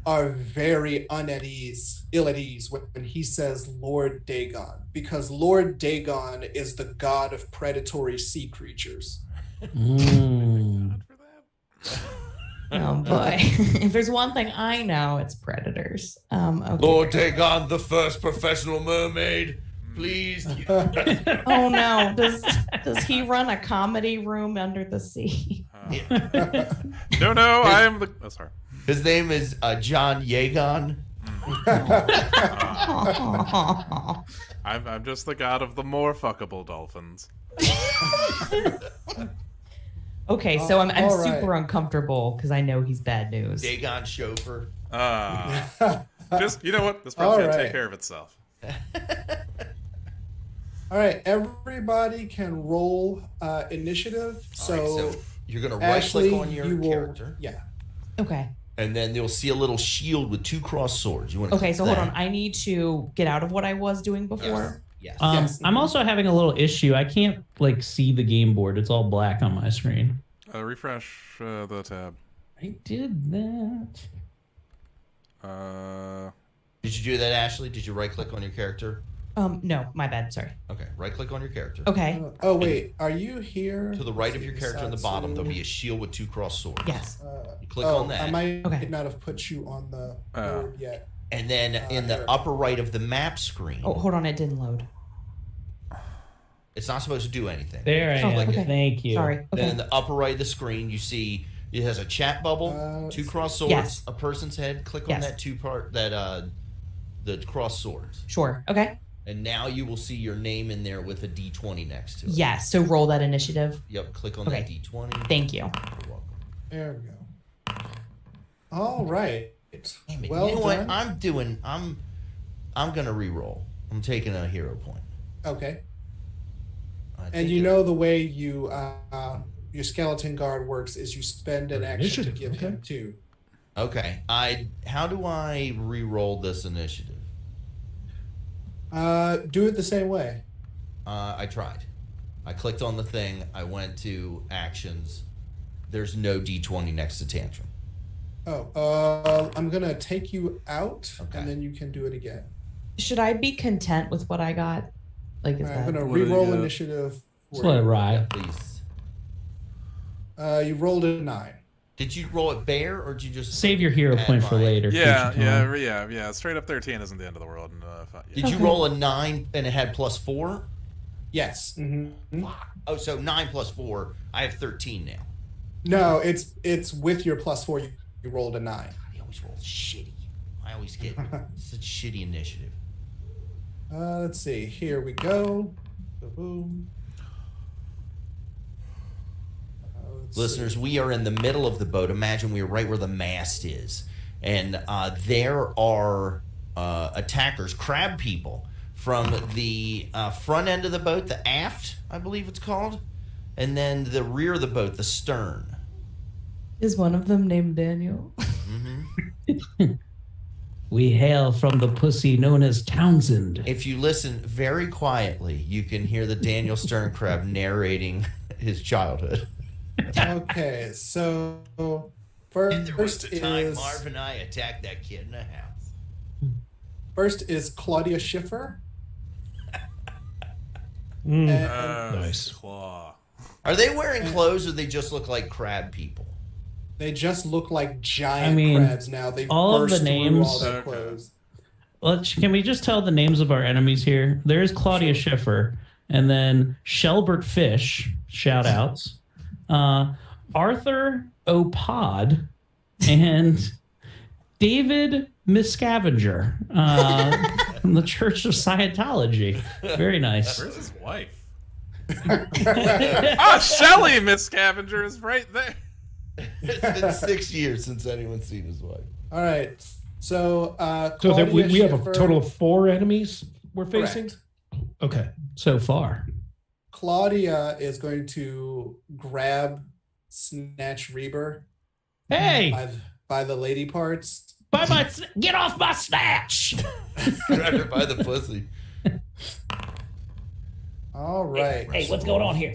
are very ill at ease when he says Lord Dagon, because Lord Dagon is the god of predatory sea creatures.
God for that.
Oh boy. If there's one thing I know, it's predators. Okay.
Lord Dagon, the first professional mermaid. Please.
Oh no. Does he run a comedy room under the sea?
No, I am the. Oh, sorry.
His name is John Yagon.
I'm just the god of the more fuckable dolphins.
Okay, so I'm
all right.
super uncomfortable because I know he's bad news.
Dagon chauffeur.
Just, you know what? This problem's going to
All
take
right.
care of itself.
All right, everybody can roll initiative.
All right, so you're going to right
Ashley,
click on your
you will,
character.
Yeah.
Okay.
And then you'll see a little shield with 2 crossed swords. You want to
Okay,
click
so hold
that?
on. I need to get out of what I was doing before.
Yes.
Yes.
I'm also having a little issue. I can't like see the game board. It's all black on my screen.
Refresh the tab.
I did that.
Did you do that, Ashley? Did you right click on your character?
No, my bad. Sorry.
Okay, right click on your character.
Okay.
Oh wait, are you here?
To the right of your character on the bottom, there'll be a shield with 2 crossed swords.
Yes.
You click on that.
I might
Okay.
not have put you on the board yet.
And then in the
here.
upper right of the map screen,
Oh, hold on. It didn't load.
it's not supposed to do anything.
There I am.
okay.
Thank you.
Sorry.
Then
Okay.
in the upper right of the screen, you see it has a chat bubble, 2 crossed swords,
Yes.
a person's head. Click on
Yes.
that the crossed swords.
Sure. Okay.
And now you will see your name in there with a D20 next to it.
Yes. So roll that initiative.
Yep, click on
Okay.
that D20.
Thank you.
You're welcome.
There we go. All right.
Damn it.
Well
you know what?
done.
I'm gonna re-roll. I'm taking a hero point.
Okay.
I
And
think
you
it-
know the way your skeleton guard works is you spend an action to
Initiative,
give
okay.
him 2.
Okay. How do I re-roll this initiative?
Do it the same way.
I tried. I clicked on the thing. I went to actions. There's no D20 next to tantrum.
I'm gonna take you out,
Okay.
and then you can do it again.
Should I be content with what I got? Like, is
All right, I'm
that
gonna
What do you
re-roll
got?
initiative.
Just let it ride.
Please.
You rolled a 9.
Did you roll it bare or did you just
Save your hero
add
point for
mine?
later.
Yeah,
future time.
yeah. Straight up 13 isn't the end of the world. And,
Did you roll a 9 and it had +4?
Yes.
Oh, so 9 + 4. I have 13 now.
No, it's with your +4. You rolled a 9.
I always roll shitty. I always get such shitty initiative.
Let's see. Here we go. Boom. Let's
Listeners,
see.
we are in the middle of the boat. Imagine we are right where the mast is. And there are attackers, crab people, from the front end of the boat, the aft, I believe it's called, and then the rear of the boat, the stern.
is one of them named Daniel?
We hail from the pussy known as Townsend.
If you listen very quietly, you can hear the Daniel Stern crab narrating his childhood.
Okay, so first is
Marv and I attacked that kid in the house.
first is Claudia Schiffer.
Mm.
And
Nice.
Claw.
Are they wearing clothes or they just look like crab people?
they just look like giant
I mean,
crabs now. They
all of the
burst through
names-
all their
Okay.
clothes.
Can we just tell the names of our enemies here? There's Claudia Schiffer, and then Shelbert Fish, shout outs, Arthur O'Pod, and David Miscavenger from the Church of Scientology. Very nice.
Where's his wife? Oh, Shelly Miscavenger is right there.
It's been 6 years since anyone's seen his wife.
All right, so
So that we
Claudia
have a
Schiffer-
total of 4 enemies we're facing?
Correct.
Okay.
So far.
Claudia is going to grab Snatch Reber
Hey,
by the lady parts.
get off my snatch!
Grab her by the pussy.
All right.
Hey, what's going on here?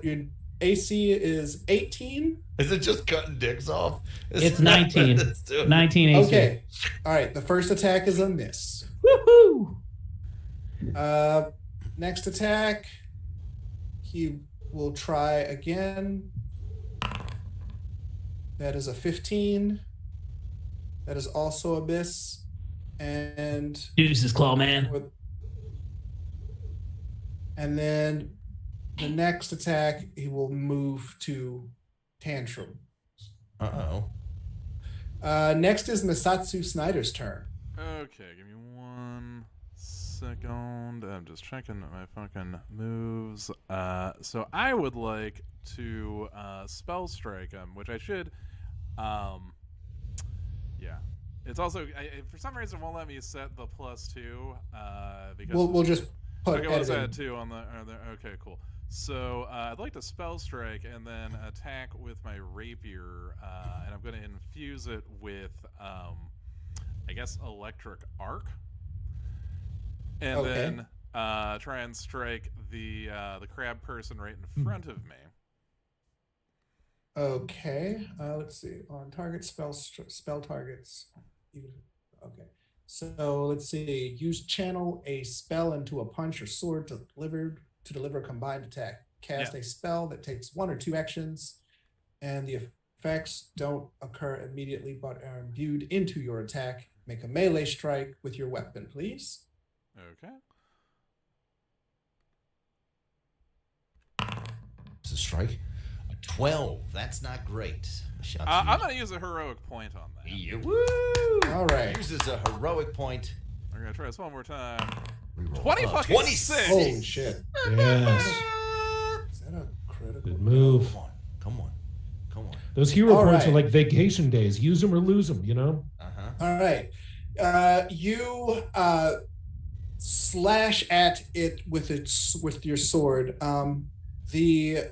Your AC is 18.
Is it just cutting dicks off?
It's 19.
Let's do it.
19 AC.
Okay. All right. The first attack is a miss.
Woohoo!
Next attack, he will try again. That is a 15. That is also a miss. And
Deuces, Claw Man.
and then the next attack, he will move to Tantrum.
Uh-oh.
Next is Misatsu Snyder's turn.
Okay, give me 1 second. I'm just checking my fucking moves. So I would like to spell strike him, which I should. Yeah. It's also for some reason it won't let me set the +2 because
We'll just put
okay. What's
edit
that 2 on the? Okay, cool. So I'd like to spell strike and then attack with my rapier, and I'm going to infuse it with, I guess, electric arc, and then try and strike the crab person right in front of me.
Okay. Let's see. On target spell targets. Okay. So let's see. Use channel a spell into a punch or sword to deliver a combined attack. Cast a spell that takes 1 or 2 actions, and the effects don't occur immediately but are imbued into your attack. Make a melee strike with your weapon, please.
Okay.
It's a strike. A 12. That's not great.
I'm going to use a heroic point on that.
Yeah, woo!
All right.
Uses a heroic point.
I'm going to try this one more time.
Reroll.
26.
Holy shit.
Yes.
Is that a critical?
Good move.
Come on.
Those hero
All
points
right.
are like vacation days. Use them or lose them, you know?
All right. You slash at it with your sword. The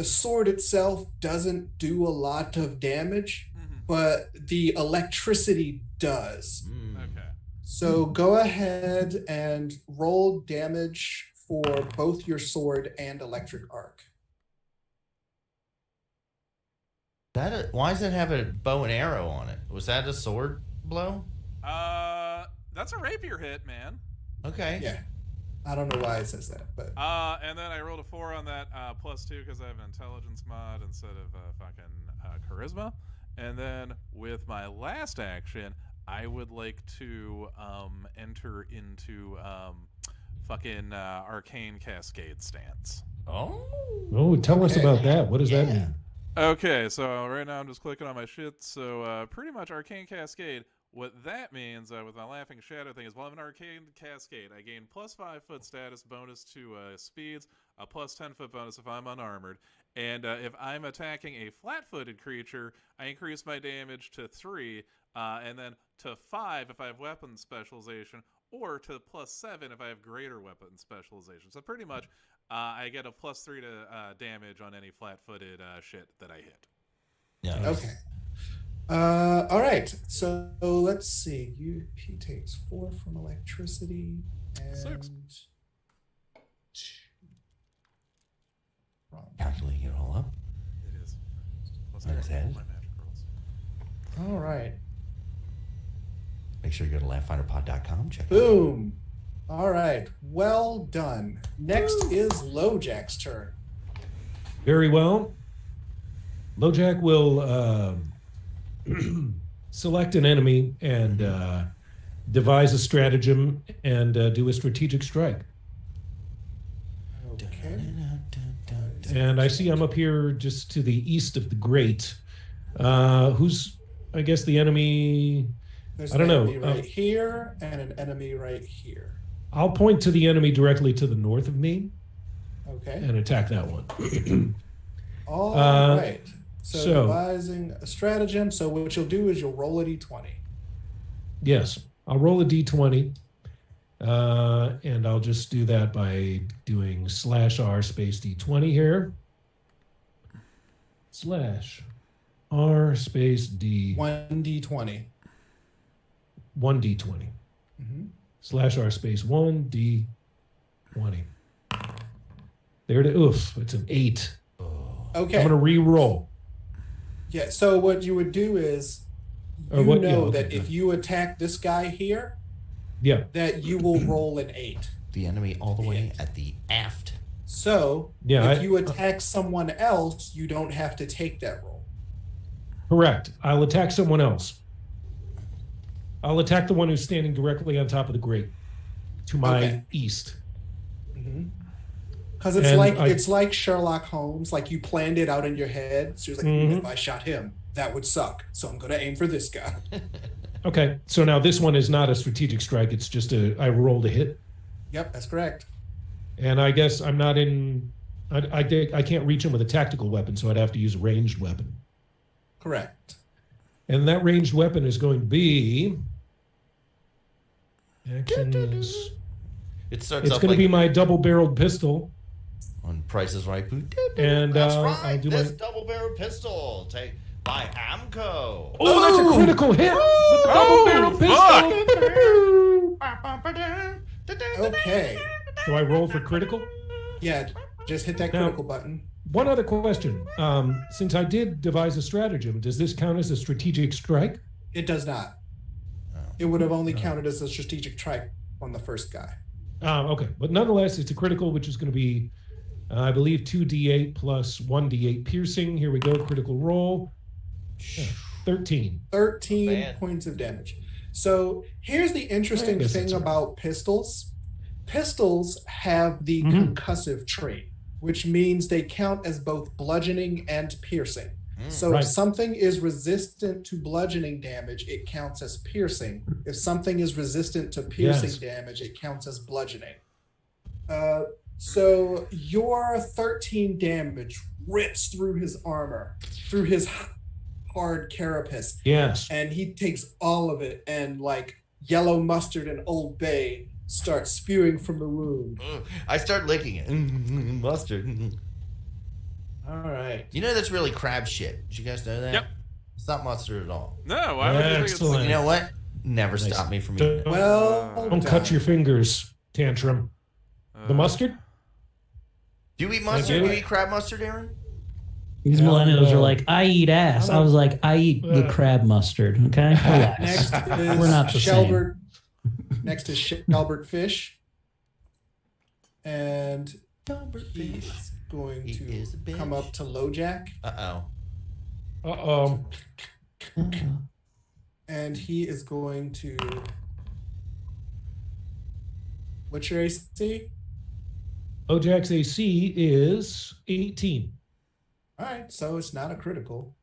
sword itself doesn't do a lot of damage, but the electricity does.
Okay.
So go ahead and roll damage for both your sword and electric arc.
Why does it have a bow and arrow on it? Was that a sword blow?
That's a rapier hit, man.
Okay.
Yeah. I don't know why it says that, but
And then I rolled a 4 on that +2 because I have an intelligence mod instead of fucking charisma. And then with my last action, I would like to enter into fucking arcane cascade stance.
Oh, tell us about that. What does that mean?
Okay, so right now I'm just clicking on my shit. So pretty much arcane cascade. What that means with my laughing shadow thing is while I'm in arcane cascade, I gain +5 foot status bonus to speeds, a +10 foot bonus if I'm unarmored, and if I'm attacking a flat-footed creature, I increase my damage to 3, and then to 5 if I have weapon specialization, or to +7 if I have greater weapon specialization. So pretty much, I get a +3 to damage on any flat-footed shit that I hit.
Yeah.
okay. All right. So let's see. He takes 4 from electricity and
6.
Wrong.
Calculate it all up.
It is. Plus
There's
I roll
that.
my magic rolls.
All right.
Make sure you go to laughfinderpod.com. Check it out.
Boom. All right. Well done. Next is LoJack's turn.
Very well. LoJack will select an enemy and devise a stratagem and do a strategic strike.
Okay.
And I see I'm up here just to the east of the Great. Who's, I guess, the enemy?
There's
I don't
an
know.
enemy right here and an enemy right here.
I'll point to the enemy directly to the north of me
Okay.
and attack that one.
All right. So devising a stratagem. So what you'll do is you'll roll a d20.
Yes, I'll roll a d20, and I'll just do that by doing /r space d20 here. /r space d
1d20.
1d20. /r space 1d20. There it is. Oof, it's an 8.
Okay.
I'm gonna re-roll.
Yeah. So what you would do is that if you attack this guy here,
Yeah.
that you will roll an 8.
The enemy all the way at the aft.
So
Yeah,
if you attack someone else, you don't have to take that roll.
Correct. I'll attack someone else. I'll attack the one who's standing directly on top of the grate to my east.
Because it's like Sherlock Holmes, like you planned it out in your head. So you're like, if I shot him, that would suck. So I'm going to aim for this guy.
Okay, so now this one is not a strategic strike. It's just I rolled a hit.
Yep, that's correct.
And I guess I'm not in. I can't reach him with a tactical weapon, so I'd have to use a ranged weapon.
Correct.
And that ranged weapon is going to be. Actions.
It starts.
It's going to be my double-barreled pistol.
On Price is Right.
And
that's
I'll
right.
do
This
my.
double-barreled pistol by Amco.
Oh, that's a critical hit with the double-barreled pistol.
Okay.
So I roll for critical.
Yeah, just hit that
Now-
critical button.
One other question. Since I did devise a stratagem, does this count as a strategic strike?
It does not. It would have only counted as a strategic strike on the first guy.
Okay, but nonetheless, it's a critical, which is going to be, I believe, 2d8 plus 1d8 piercing. Here we go, critical roll. 13.
13
bad.
points of damage. So here's the interesting
I guess
thing
it's all right.
about pistols. Pistols have the
Mhm.
concussive trait, which means they count as both bludgeoning and piercing. So
Right.
if something is resistant to bludgeoning damage, it counts as piercing. If something is resistant to piercing
Yes.
damage, it counts as bludgeoning. So your 13 damage rips through his armor, through his hard carapace,
Yes.
and he takes all of it, and like yellow mustard and Old Bay start spewing from the wound.
I start licking it. Mustard.
All right.
You know that's really crab shit. Did you guys know that?
Yep.
It's not mustard at all.
No, why would you think it's
Excellent.
You know what? Never
Nice.
stop me from eating it.
Well,
Don't cut your fingers, Tantrum. The mustard?
Do you eat mustard?
do.
Do you eat crab mustard, Aaron?
These
Hell
millennials
no.
are like, I eat ass. I was like, I eat the crab mustard. Okay, relax.
Next is
We're not the
Shelbert. Next is Shelbert Fish, and he's going
He is a
to
bitch.
come up to LoJack,
Uh-oh.
Uh-oh.
same.
and he is going to. What's your AC?
Ojack's AC is 18.
All right, so it's not a critical.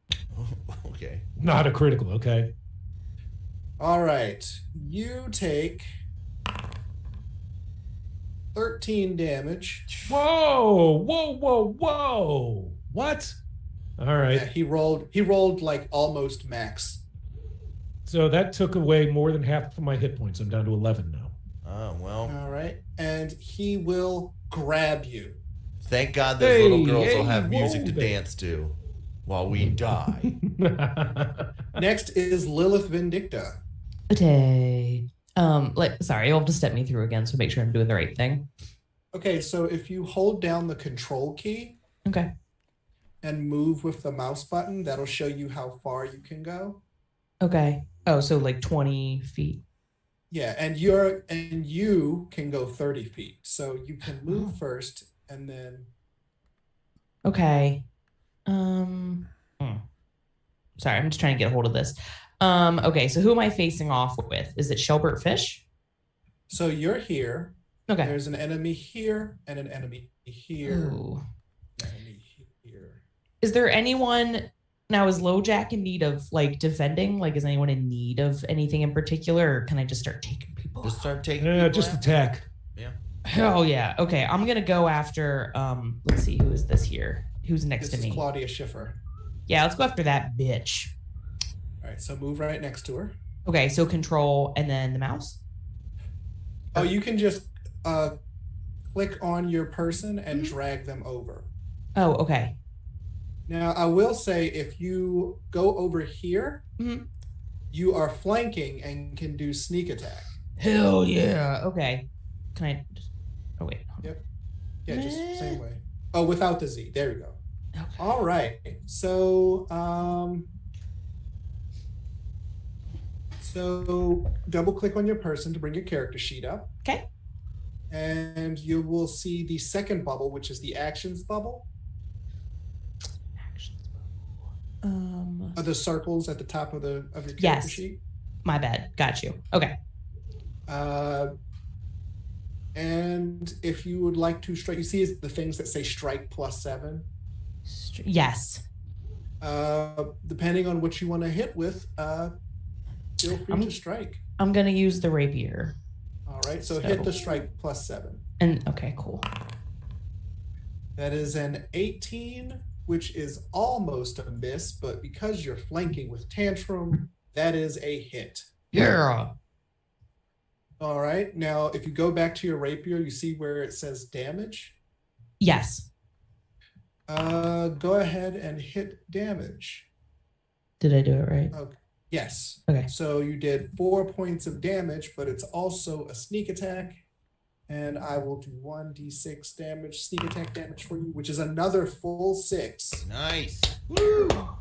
Okay.
Not a critical, okay.
All right, you take 13 damage.
Whoa. What? All right.
Yeah, he rolled like almost max.
So that took away more than half of my hit points. I'm down to 11 now.
Oh, well.
All right, and he will grab you.
Thank God those little girls will
hey,
have music to
whoa,
dance to while we die.
Next is Lilith Vindicta.
Okay. Sorry, you'll have to step me through again, so make sure I'm doing the right thing.
Okay, so if you hold down the control key
Okay.
and move with the mouse button, that'll show you how far you can go.
Okay. Oh, so like 20 feet.
Yeah, and you can go 30 feet. So you can move first and then
Okay. Sorry, I'm just trying to get a hold of this. Okay, so who am I facing off with? Is it Shelbert Fish?
so you're here.
Okay.
There's an enemy here and an enemy here.
Ooh.
Enemy here.
Is there anyone now? Is LoJack in need of like defending? Like, is anyone in need of anything in particular, or can I just start taking people?
Just start taking
Yeah,
people
just
out.
attack.
Oh yeah. Okay, I'm gonna go after. Let's see, who is this here? Who's next
This
to
is
me?
Claudia Schiffer.
Yeah, let's go after that bitch.
All right, so move right next to her.
Okay, so control and then the mouse.
Oh, you can just click on your person and drag them over.
Oh, okay.
Now, I will say if you go over here,
Mhm.
you are flanking and can do sneak attack.
Hell yeah. Okay. Can I just? Oh wait.
Yeah, just same way. Oh, without the Z. There we go.
Okay.
All right. So, double click on your person to bring your character sheet up.
Okay.
And you will see the second bubble, which is the actions bubble. The circles at the top of your character
Yes.
sheet.
My bad. Got you. Okay.
And if you would like to strike, you see the things that say strike +7.
Yes.
Depending on what you want to hit with, Feel free to strike.
I'm gonna use the rapier.
All right, so hit the strike +7.
And okay, cool.
That is an 18, which is almost a miss, but because you're flanking with Tantrum, that is a hit.
Yeah.
All right, now if you go back to your rapier, you see where it says damage?
Yes.
Go ahead and hit damage.
Did I do it right?
Okay. Yes.
Okay.
So you did 4 points of damage, but it's also a sneak attack. And I will do 1d6 damage, sneak attack damage for you, which is another full 6.
Nice.
Woo! All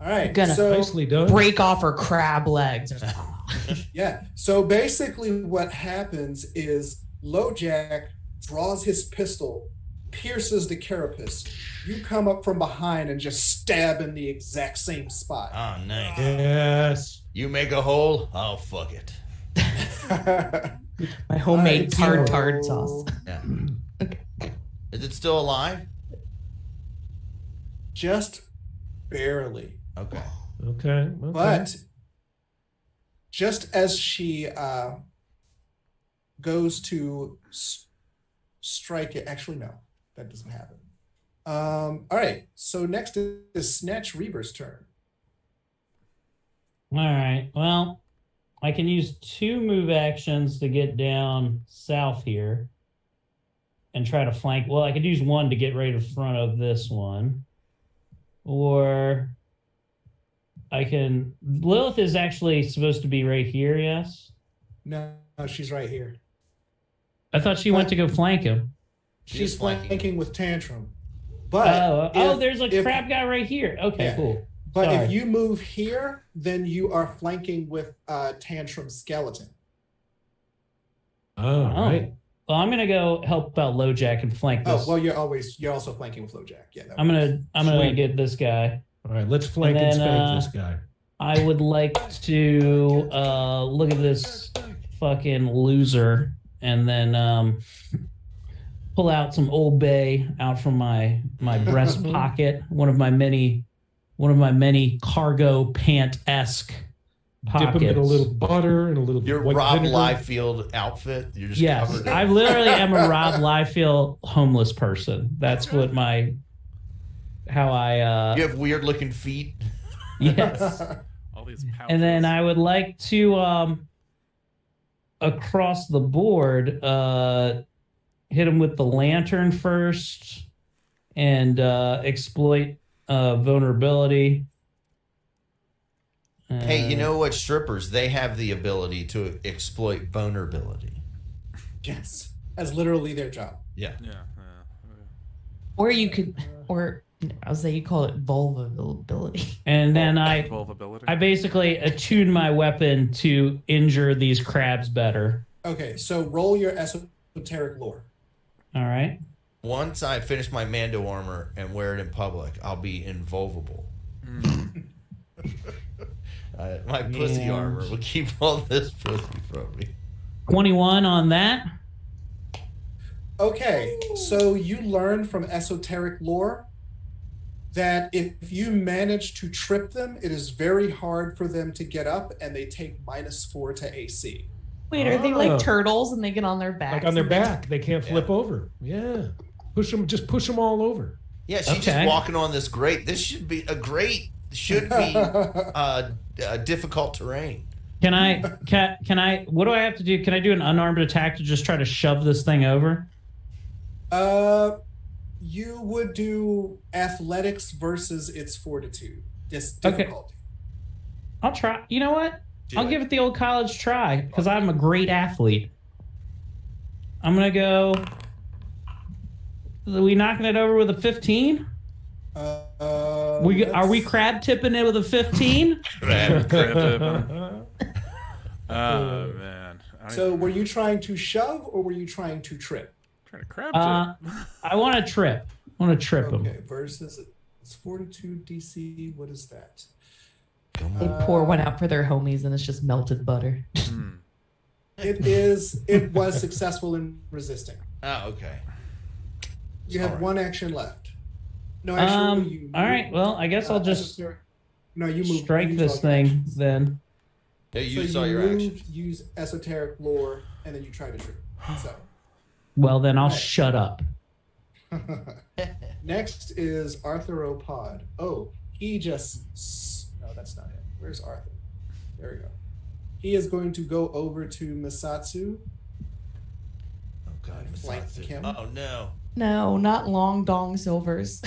right.
Gonna
So
Nicely done.
break off her crab legs.
yeah. So basically what happens is LoJack draws his pistol, pierces the carapace. You come up from behind and just stab in the exact same spot.
Oh, nice.
Yes.
You make a hole, I'll fuck it.
My homemade
All right,
tard
so-
sauce.
Yeah. Is it still alive?
Just barely.
Okay.
Okay.
But just as she goes to strike it, actually, no, that doesn't happen. All right, so next is Snatch Reaver's turn.
All right. Well, I can use 2 move actions to get down south here and try to flank. Well, I could use 1 to get right in front of this one. Or I can... Lilith is actually supposed to be right here, yes?
No, she's right here.
I thought she went to go flank him.
She's
flanking.
flanking with Tantrum. But
there's a
if-
crab guy right here. Okay,
Yeah.
cool.
But
Sorry.
if you move here, then you are flanking with Tantrum Skeleton.
All right.
Well, I'm gonna go help out LoJack and flank this.
Oh well, you're also flanking with LoJack. Yeah.
I'm gonna
Sweet.
get this guy.
All right. Let's flank and,
And then,
spank this guy.
I would like to look at this fucking loser and then pull out some Old Bay out from my breast pocket, one of my many cargo pant-esque pockets.
Dip him in a little butter and a little
Your
white
Rob
vinegar.
Liefeld outfit. You're just
Yes,
covered in
I literally am a Rob Liefeld homeless person. That's what how I
You have weird looking feet.
yes.
All these pouches.
And then I would like to across the board hit him with the lantern first and exploit vulnerability.
Hey, you know what, strippers? They have the ability to exploit vulnerability.
Yes, that's literally their job.
Yeah.
Yeah.
Or you could, or I was saying you call it vulnerability.
And then
Vulnerability.
I basically attune my weapon to injure these crabs better.
Okay, so roll your esoteric lore.
All right.
Once I finish my Mando armor and wear it in public, I'll be invulnerable. My pussy
Yeah.
armor will keep all this pussy from me.
21 on that.
Okay, so you learn from esoteric lore that if you manage to trip them, it is very hard for them to get up, and they take -4 to AC.
Wait, are they
Oh.
like turtles and they get on their backs?
Like on their
and they-
back. They can't flip over. Yeah. Push them all over.
Yeah, she's
Okay.
just walking on this grate. This should be difficult terrain.
Can I what do I have to do? Can I do an unarmed attack to just try to shove this thing over?
You would do athletics versus its fortitude. This
Okay.
difficulty.
I'll try. You know what? I'll
it.
give it the old college try because I'm a great athlete. I'm gonna go. Are we knocking it over with a 15? Are we
let's-
crab tipping it with a 15?
Oh man.
So were you trying to shove or were you trying to trip?
Trying to crab
I want to trip. I want to trip him.
Okay, versus it's fortitude DC. What is that?
They pour one out for their homies and it's just melted butter.
It was successful in resisting.
Oh, okay.
You have
Alright.
one action left. No, actually, you.
All right. Well, I guess I'll just
No, you move.
strike
you
this
use all
thing
actions.
then.
Yeah, you
so
saw
you
your
moved,
actions.
use esoteric lore, and then you try to trip. So
Well, then I'll
Right.
shut up.
next is Arthropod. Oh, he just no, that's not him. Where's Arthur? There we go. He is going to go over to Misatsu.
Oh God,
Flank
Misatsu.
him.
Oh no.
No, not long dong silvers.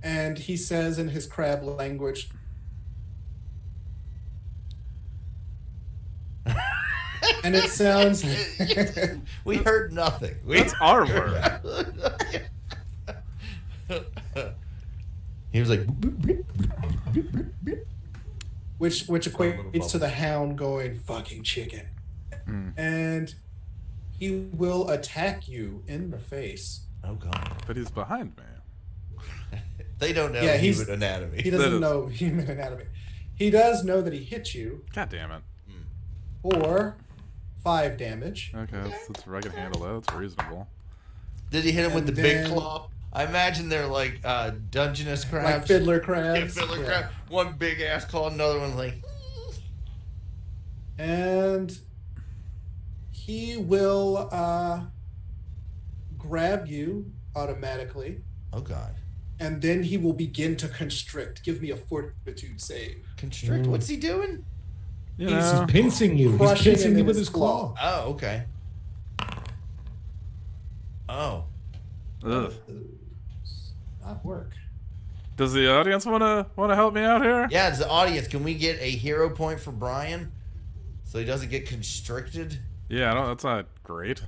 And he says in his crab language, and it sounds
We heard nothing.
That's our word.
He was like,
which equates to the hound going fucking chicken. And he will attack you in the face.
oh God.
But he's behind me.
They don't know
Yeah,
human anatomy.
He doesn't know human anatomy. He does know that he hit you
God damn it.
for 5 damage.
Okay, that's where I can handle that. That's reasonable.
Did he hit him with the
And
big
then-
claw? I imagine they're like Dungeness crabs.
Like fiddler
Yeah,
crabs.
fiddler
Yeah.
crab. One big ass claw, another one like.
And he will grab you automatically,
Oh God.
and then he will begin to constrict. Give me a fortitude save.
Constrict. What's he doing?
You
He's
know,
He's pincing you. He's
Crushing
pincing
him
you
in
with
his
his claw.
Oh, okay. Oh.
ugh.
Not work.
Does the audience wanna help me out here?
Yeah, as the audience, can we get a hero point for Brian so he doesn't get constricted?
Yeah, I don't, that's not great.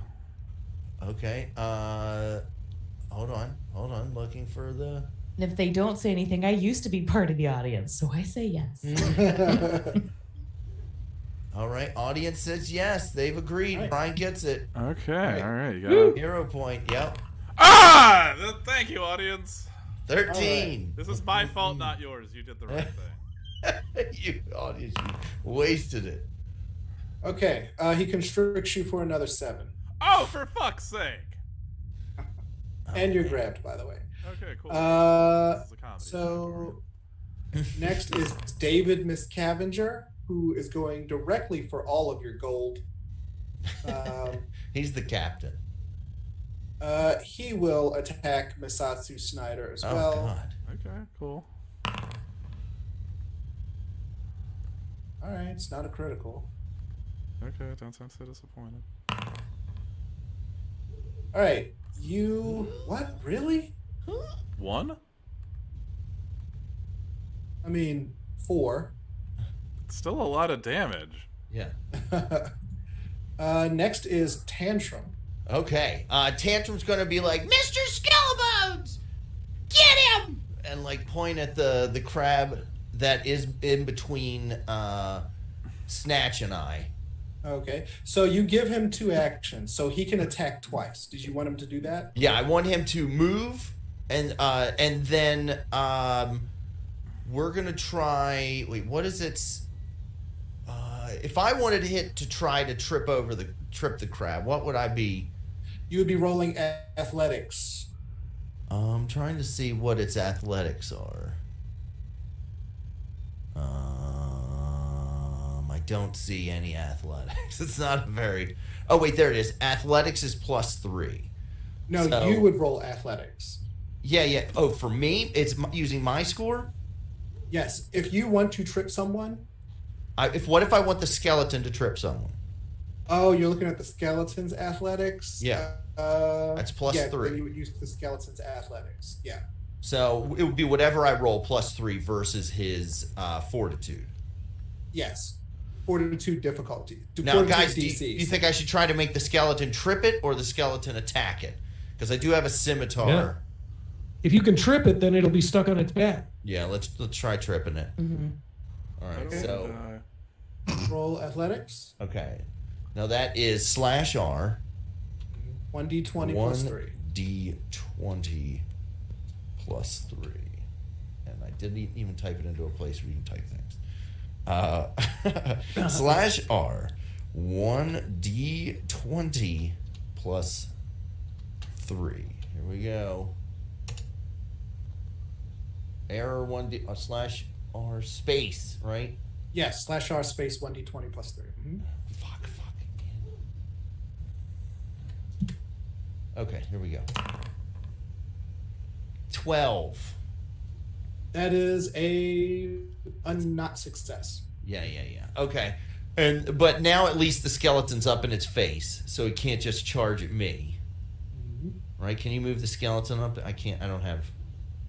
Okay. Hold on. Looking for the.
And if they don't say anything, I used to be part of the audience, so I say yes.
All right. Audience says yes. They've agreed.
Right.
Brian gets it.
Okay, all right, you got it.
Hero point. Yep.
Ah! Thank you, audience.
13.
This is my fault, not yours. You did the right thing.
You audience, you wasted it.
Okay, he constricts you for another 7.
Oh, for fuck's sake!
And you're grabbed, by the way.
Okay, cool.
Uh,
This is a comedy.
So next is David Miscavenger, who is going directly for all of your gold.
He's the captain.
He will attack Misatsu Snyder as
Oh
well.
God.
Okay, cool.
All right, it's not a critical.
Okay, don't sound so disappointed.
All right, you what? Really?
1?
I mean, 4.
Still a lot of damage.
Yeah.
Next is Tantrum.
Okay. Tantrum's gonna be like, Mr. Skellbones, get him, and like point at the crab that is in between Snatch and I.
Okay, so you give him 2 actions, so he can attack twice. Did you want him to do that?
Yeah, I want him to move, and then we're gonna try. Wait, what is it? If I wanted to hit to try to trip the crab, what would I be?
You would be rolling athletics.
I'm trying to see what its athletics are. I don't see any athletics. It's not a very. Oh wait, there it is. Athletics is +3.
No,
So-
you would roll athletics.
Yeah. Oh, for me, it's using my score.
Yes, if you want to trip someone.
What if I want the skeleton to trip someone?
Oh, you're looking at the skeleton's athletics?
Yeah. That's +3.
Then you would use the skeleton's athletics. Yeah.
So it would be whatever I roll +3 versus his fortitude.
Yes. Fortitude difficulty.
Now,
Fortitude
guys, do
DCs.
you think I should try to make the skeleton trip it or the skeleton attack it? Because I do have a scimitar.
Yeah. If you can trip it, then it'll be stuck on its back.
Yeah, let's try tripping it.
Mm-hmm.
All right,
Okay.
so
roll athletics?
okay. Now that is /R.
1d20 plus 3.
1d20 plus 3. And I didn't even type it into a place where you can type things. /R. 1d20 plus 3. Here we go. Error 1d / R space, right?
Yes, /R space 1d20 plus 3. Mm-hmm.
Fuck again. Okay, here we go. 12.
That is a not success.
Yeah. Okay. But now at least the skeleton's up in its face, so it can't just charge at me.
Mm-hmm.
Right? Can you move the skeleton up? I can't. I don't have.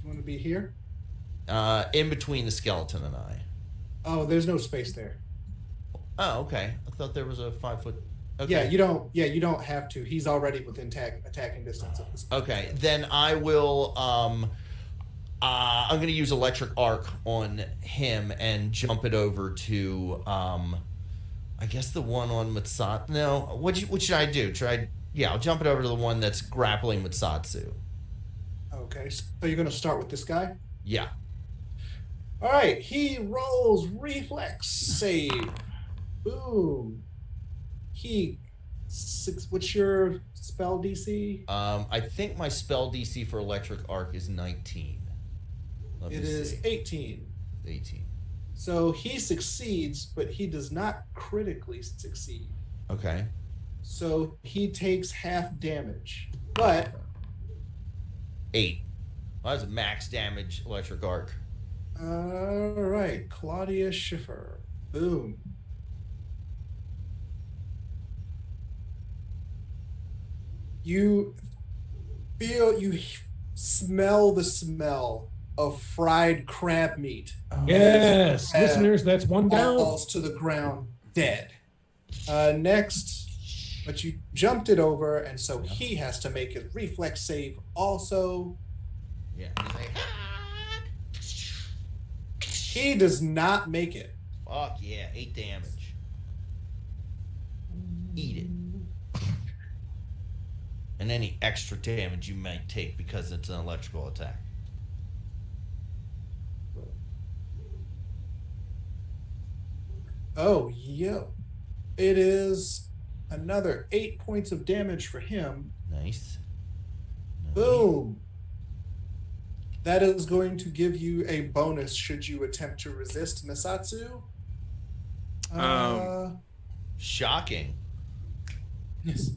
You want to be here?
In between the skeleton and I.
Oh, there's no space there.
Oh, okay. I thought there was a 5 foot. Okay.
Yeah, you don't have to. He's already within attacking distance of this.
Okay, then I will. I'm going to use electric arc on him and jump it over to. I guess the one on Matsatsu. No, what should I do? I'll jump it over to the one that's grappling Matsatsu.
Okay, so you're going to start with this guy.
Yeah.
All right, he rolls reflex save. Boom. What's your spell DC?
I think my spell DC for electric arc is 19. Let me
It is
see.
18.
18.
So he succeeds, but he does not critically succeed.
Okay.
So he takes half damage. But
8. Well, that's a max damage electric arc.
all right, Claudia Schiffer. Boom. You smell the smell of fried crab meat.
Yes,
Crab
listeners, that's one down.
falls to the ground dead. Next, but you jumped it over, and so he has to make a reflex save also.
Yeah. He's like,
He does not make it.
fuck yeah, 8 damage. Eat it. And any extra damage you might take because it's an electrical attack.
Oh, yo. It is another 8 points of damage for him.
Nice.
Boom. That is going to give you a bonus should you attempt to resist Misatsu.
Shocking.
Yes.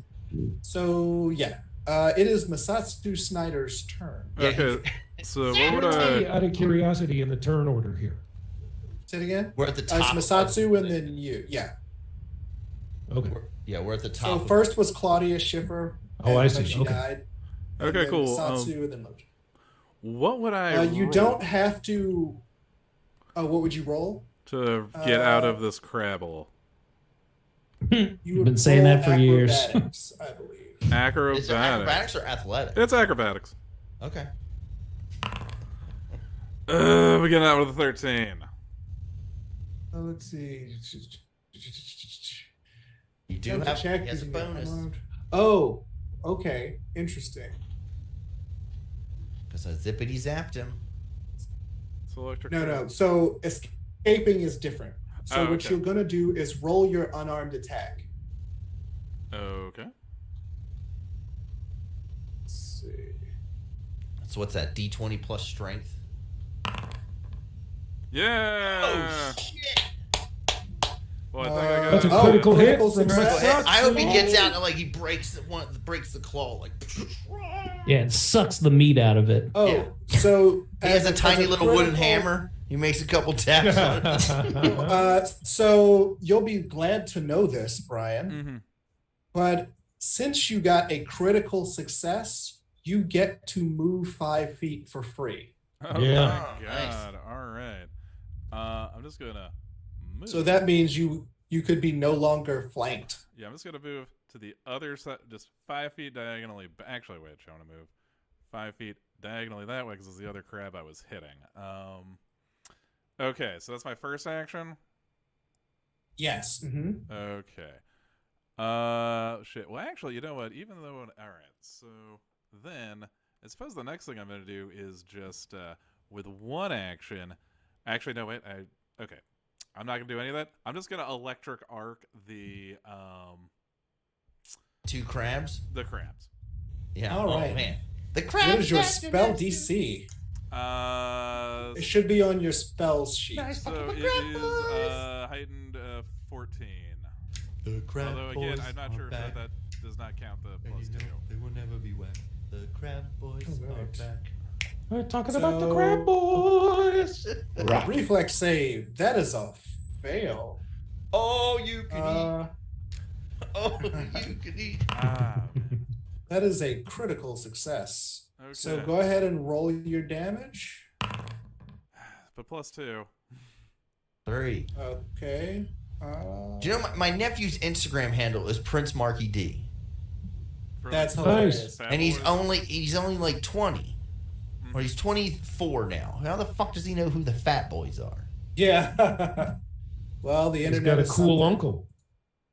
So, yeah. It is Misatsu Snyder's turn.
Okay, so what would
Hey,
I?
out of curiosity, in the turn order here.
Say it again.
We're at the top.
It's Misatsu and then you. Yeah.
Okay.
We're at the top.
So
of-
first was Claudia Schiffer.
Oh, I
but
see.
She
Okay.
died. And
Okay,
then
cool.
Misatsu and then Mojo.
What would I?
You
roll
don't have to. What would you roll?
to get out of this crabble.
You
You've
would
been saying
roll
that for years.
acrobatics, I believe.
Is it
Acrobatics.
acrobatics or athletic?
It's acrobatics.
Okay.
We get out with a 13.
Let's see.
You do
Have to
have
check.
he has a
You can get
bonus
unload. Oh, okay. Interesting.
because I zippity zapped him.
It's electric.
No. So escaping is different. So
Oh,
what
okay.
you're gonna do is roll your unarmed attack.
Okay.
Let's see.
So what's that? D20 plus strength.
Yeah.
Oh shit!
Well, I think I got
That's a
it.
critical hit
critical
from
success.
Misatsu.
I hope he gets out and like he breaks the claw like.
Yeah, it sucks the meat out of it.
Oh,
Yeah.
so
He has a
as
tiny little wooden
critical-
hammer. He makes a couple taps on it.
So you'll be glad to know this, Brian.
Mm-hmm.
But since you got a critical success, you get to move 5 feet for free.
Oh
Yeah.
my
Nice.
god! All right. I'm just gonna move.
So that means you could be no longer flanked.
Yeah, I'm just gonna move to the other side, just 5 feet diagonally. Actually, wait, I want to move 5 feet diagonally that way because it's the other crab I was hitting. Okay, so that's my first action.
Yes.
Okay. Shit. Well, actually, you know what? Even though, all right. So then, I suppose the next thing I'm gonna do is just with one action. Actually, no, wait. Okay. I'm not gonna do any of that. I'm just gonna electric arc the
2 crabs.
crabs.
Yeah.
All
oh
right.
man. The crabs.
What is your spell DC? It should be on your spells sheet.
So it is heightened 14.
The crab
Although
boys
again, I'm not
are
sure if
back.
that does not count the
And
plus
you know
2.
they will never be wet. The crab boys are
Correct.
back.
We're talking about the crab boys.
Reflex save. That is a fail.
Oh, you can eat.
Uh,
Oh, you can eat.
Ah,
that is a critical success.
okay.
So go ahead and roll your damage.
But plus 2.
3.
Okay.
Do you know my nephew's Instagram handle is Prince Marky D,
For
That's
like,
hilarious.
Fat
and he's
Boys.
only like 20, or he's 24 now. How the fuck does he know who the fat boys are?
Yeah. Well, the
He's
internet
got a
is
cool
something.
uncle.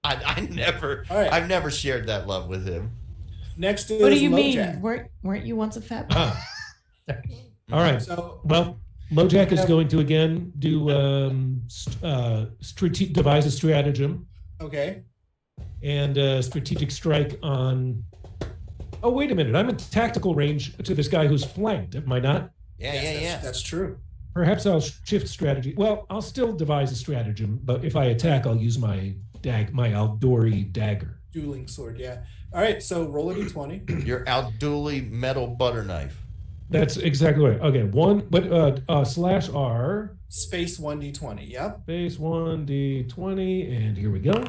I never,
All right.
I've never shared that love with him.
Next is
What do you
LoJack.
mean? Weren't you once a fat boy?
Ah. All right.
So
Well, LoJack is
Yeah.
going to again do devise a stratagem
okay.
and strategic strike on. Oh, wait a minute! I'm in tactical range to this guy who's flanked. Am I not?
Yeah,
Yes,
yeah.
That's true.
Perhaps I'll shift strategy. Well, I'll still devise a stratagem, but if I attack, I'll use my Aldori dagger.
Dueling sword. Yeah. All right. So roll a d20.
Your Alduli metal butter knife.
That's exactly right. Okay, /R
Space 1d20. Yep.
base 1d20, and here we go.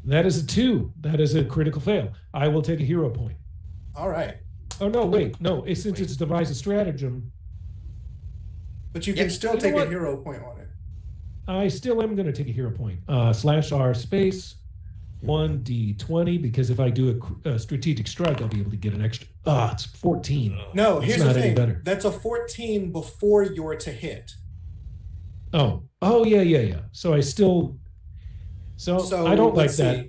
That is a 2. That is a critical fail. I will take a hero point.
All right.
Oh no, wait, no. Since it's devise a stratagem,
But you can
Yeah,
still
you know
take a
what?
hero point on it.
I still am going to take a hero point. /R space 1d20, because if I do a strategic strike, I'll be able to get an extra. It's 14.
No,
It's
here's the
not any
thing.
better.
That's a 14 before you're to hit.
Oh, yeah. So I still. So I don't like
let's
that.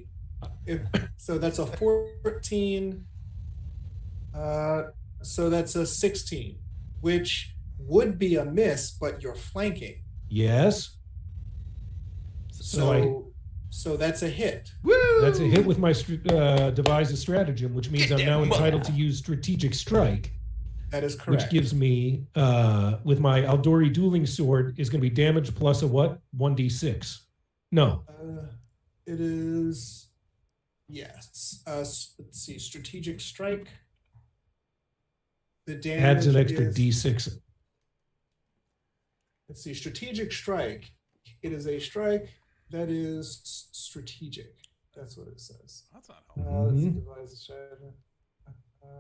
see. So that's a 14. So that's a 16, which would be a miss, but you're flanking.
Yes.
So that's a hit.
Woo!
That's a hit with my devise a stratagem, which means
Get
I'm
that
now
mother-
entitled to use strategic strike,
That is correct.
which gives me, with my Aldori dueling sword, is going to be damage plus a what? 1d6. No.
It is, yes. Let's see, strategic strike. The damage
Adds an extra
is,
d6.
Let's see, strategic strike. It is a strike that is strategic. That's what it says.
That's not helpful.
Let's see, devise a strategy.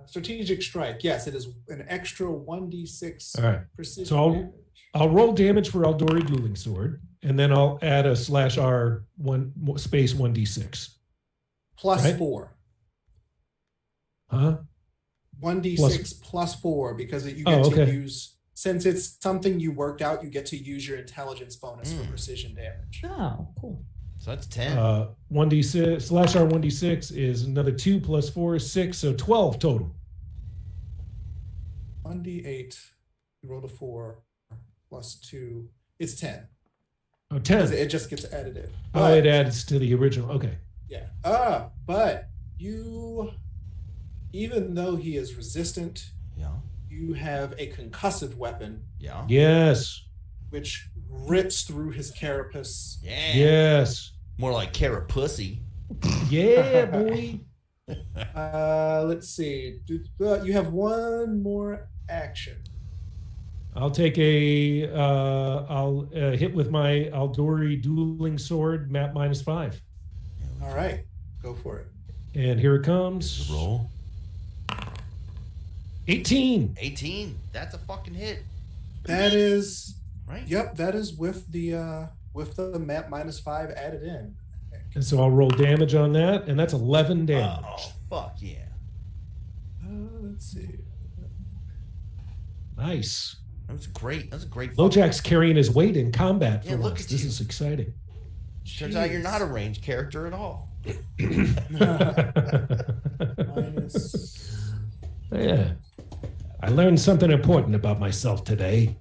Strategic strike. Yes, it is an extra 1d6
All right.
precision
So I'll-
damage.
I'll roll damage for Aldori dueling sword, and then I'll add a /R space 1d6.
Plus
right?
4.
Huh?
1d6 plus 4 because you get to use, since it's something you worked out, you get to use your intelligence bonus for precision damage.
Oh, cool.
So that's 10.
1d6 /R 1d6 is another 2 plus 4 is 6, so 12 total.
1d8, you rolled a 4 plus 2, it's 10.
Oh, 10.
It just gets added in.
Oh, it adds to the original. Okay.
Yeah. But you, even though he is resistant,
Yeah.
you have a concussive weapon
Yeah.
Yes.
which rips through his carapace.
Yeah.
Yes.
More like carapussy.
Yeah, boy.
Let's see. You have one more action.
I'll take I'll hit with my Aldori dueling sword, map -5.
All right, go for it.
And here it comes.
Roll.
18.
18. That's a fucking hit.
That is,
Right?
yep, that is with the map -5 added in.
And so I'll roll damage on that, and that's 11 damage.
Oh, fuck yeah.
Let's see.
Nice.
That's great. That's a great.
LoJack's carrying his weight in combat for
Yeah, look
once.
at
This
you.
is exciting.
Turns out you're not a ranged character at all.
Minus.
Yeah. I learned something important about myself today.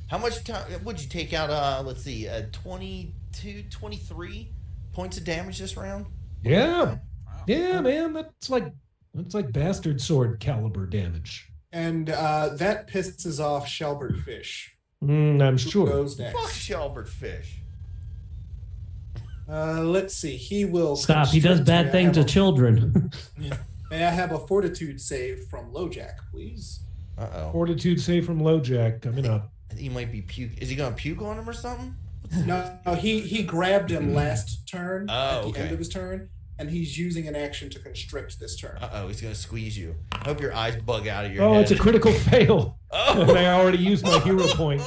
How much time would you take out? Let's see, 22, 23 points of damage this round.
Yeah.
Wow.
Yeah, man. That's like bastard sword caliber damage.
And that pisses off Shelbert Fish.
I'm
Who
sure.
goes
Fuck
next?
Shelbert Fish.
Let's see. He will
Stop. He does
constrict.
bad
May I
things
have
to children.
May I have a fortitude save from LoJack, please?
Uh-oh.
Fortitude save from LoJack coming up.
He might be puke. Is he going to puke on him or something?
No, he grabbed him last turn at the
okay.
end of his turn, and he's using an action to constrict this turn.
Uh-oh, he's going to squeeze you. I hope your eyes bug out of your
Oh,
head.
it's a critical fail.
Oh.
And I already used my hero point.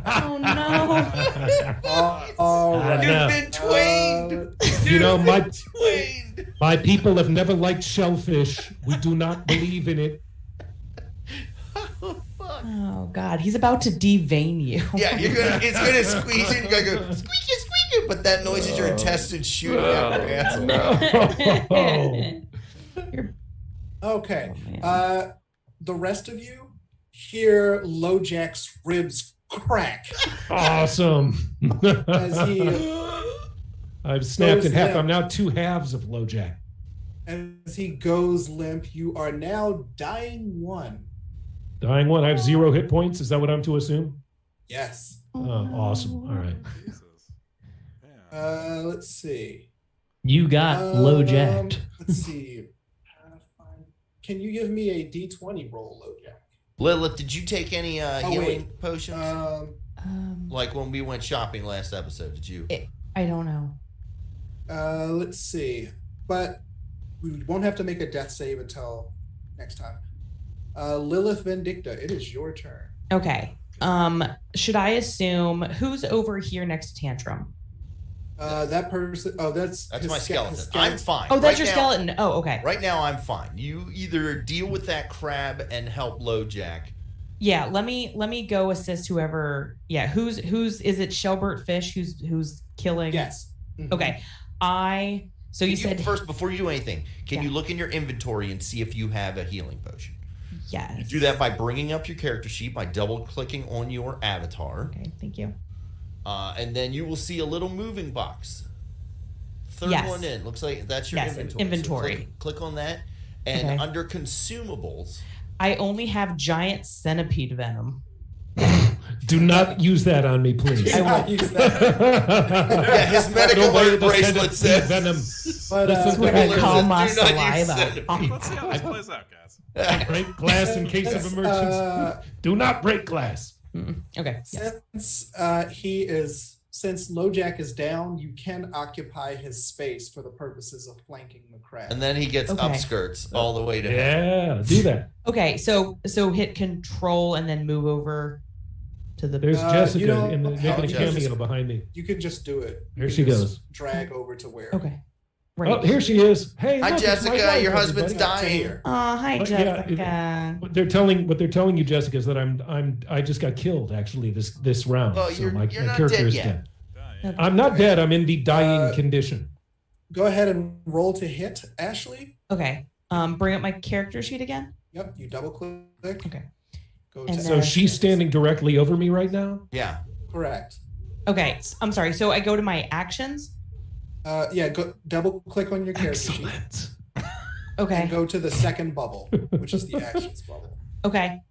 Oh no.
All
I
right.
know.
You've been twained.
You know, my
Twained.
my people have never liked shellfish. We do not believe in it.
Oh, fuck.
Oh God, he's about to devein you.
Yeah, it's gonna squeeze you and you're gonna go squeaky, squeaky, but that noise is your intestines shooting out your asshole.
No.
Okay.
Oh, man.
The rest of you hear LoJack's ribs crack
Awesome.
as he
I've snapped in half.
limp.
I'm now 2 halves of LoJack.
goes limp. You are now dying 1.
Dying 1. I have 0 hit points. Is that what I'm to assume?
Yes.
Awesome. All right.
Jesus. Yeah.
Let's see.
You got low jacked.
Let's see. Can you give me a D20 roll, LoJack?
Lilith, did you take any healing potions?
Like
Like when we went shopping last episode, did you?
I don't know.
Let's see. But we won't have to make a death save until next time. Lilith Vindicta, it is your turn.
Okay. Should I assume who's over here next to Tantrum?
That person. Oh, that's
That's
his
my
ske-
skeleton.
his
I'm fine.
Oh, that's
Right
your
now-
skeleton. Oh, okay.
Right now, I'm fine. You either deal with that crab and help LoJack.
Yeah, let me go assist whoever. Yeah, who's is it Shelbert Fish who's killing?
Yes. Mhm.
Okay. So you said
First, before you do anything, can
Yeah.
you look in your inventory and see if you have a healing potion?
yes.
You do that by bringing up your character sheet by double clicking on your avatar,
Okay, thank you.
and then you will see a little moving box. Third
Yes.
one in. Looks like that's your
Yes,
inventory.
inventory.
So click on that, and
Okay.
under consumables.
I only have giant centipede venom.
Do not use that on me, please.
I
I
won't.
will use that.
Yeah, his medical
Nobody
alert
that
bracelet
said
says.
venom.
But,
Listen
That's
to
what I
Lilith.
call my
Do not use
saliva.
centipede.
Let's see how this plays out, guys.
Break glass in case of emergency. Do not break glass.
Okay. Yes.
Since LoJack is down, you can occupy his space for the purposes of flanking the crab.
And then he gets
Okay.
upskirts all the way to him.
Yeah, do that.
Okay. So hit control and then move over to the.
There's Jessica
you know,
making a
Jessica.
cameo behind me.
You can just do it. You
There
can
she
just
goes.
Drag over to where.
Okay. Right.
Oh, here she is. Hey,
Hi,
look, it's my
Jessica.
wife,
Your husband's
everybody.
dying.
Here.
Oh, hi,
But, yeah,
Jessica.
What they're telling you, Jessica, is that I just got killed actually this round.
Well,
so
you're
my
not
character
dead
is
yet.
dead.
Yeah.
I'm not dead. I'm in the dying condition.
Go ahead and roll to hit, Ashley.
Okay. Bring up my character sheet again.
Yep, you double click.
Okay.
Go
And
to
So she's standing directly over me right now.
Yeah.
correct.
Okay. I'm sorry. So I go to my actions.
Yeah, go double click on your character sheet
Excellent.
and
Okay.
go to the second bubble, which is the actions bubble.
Okay.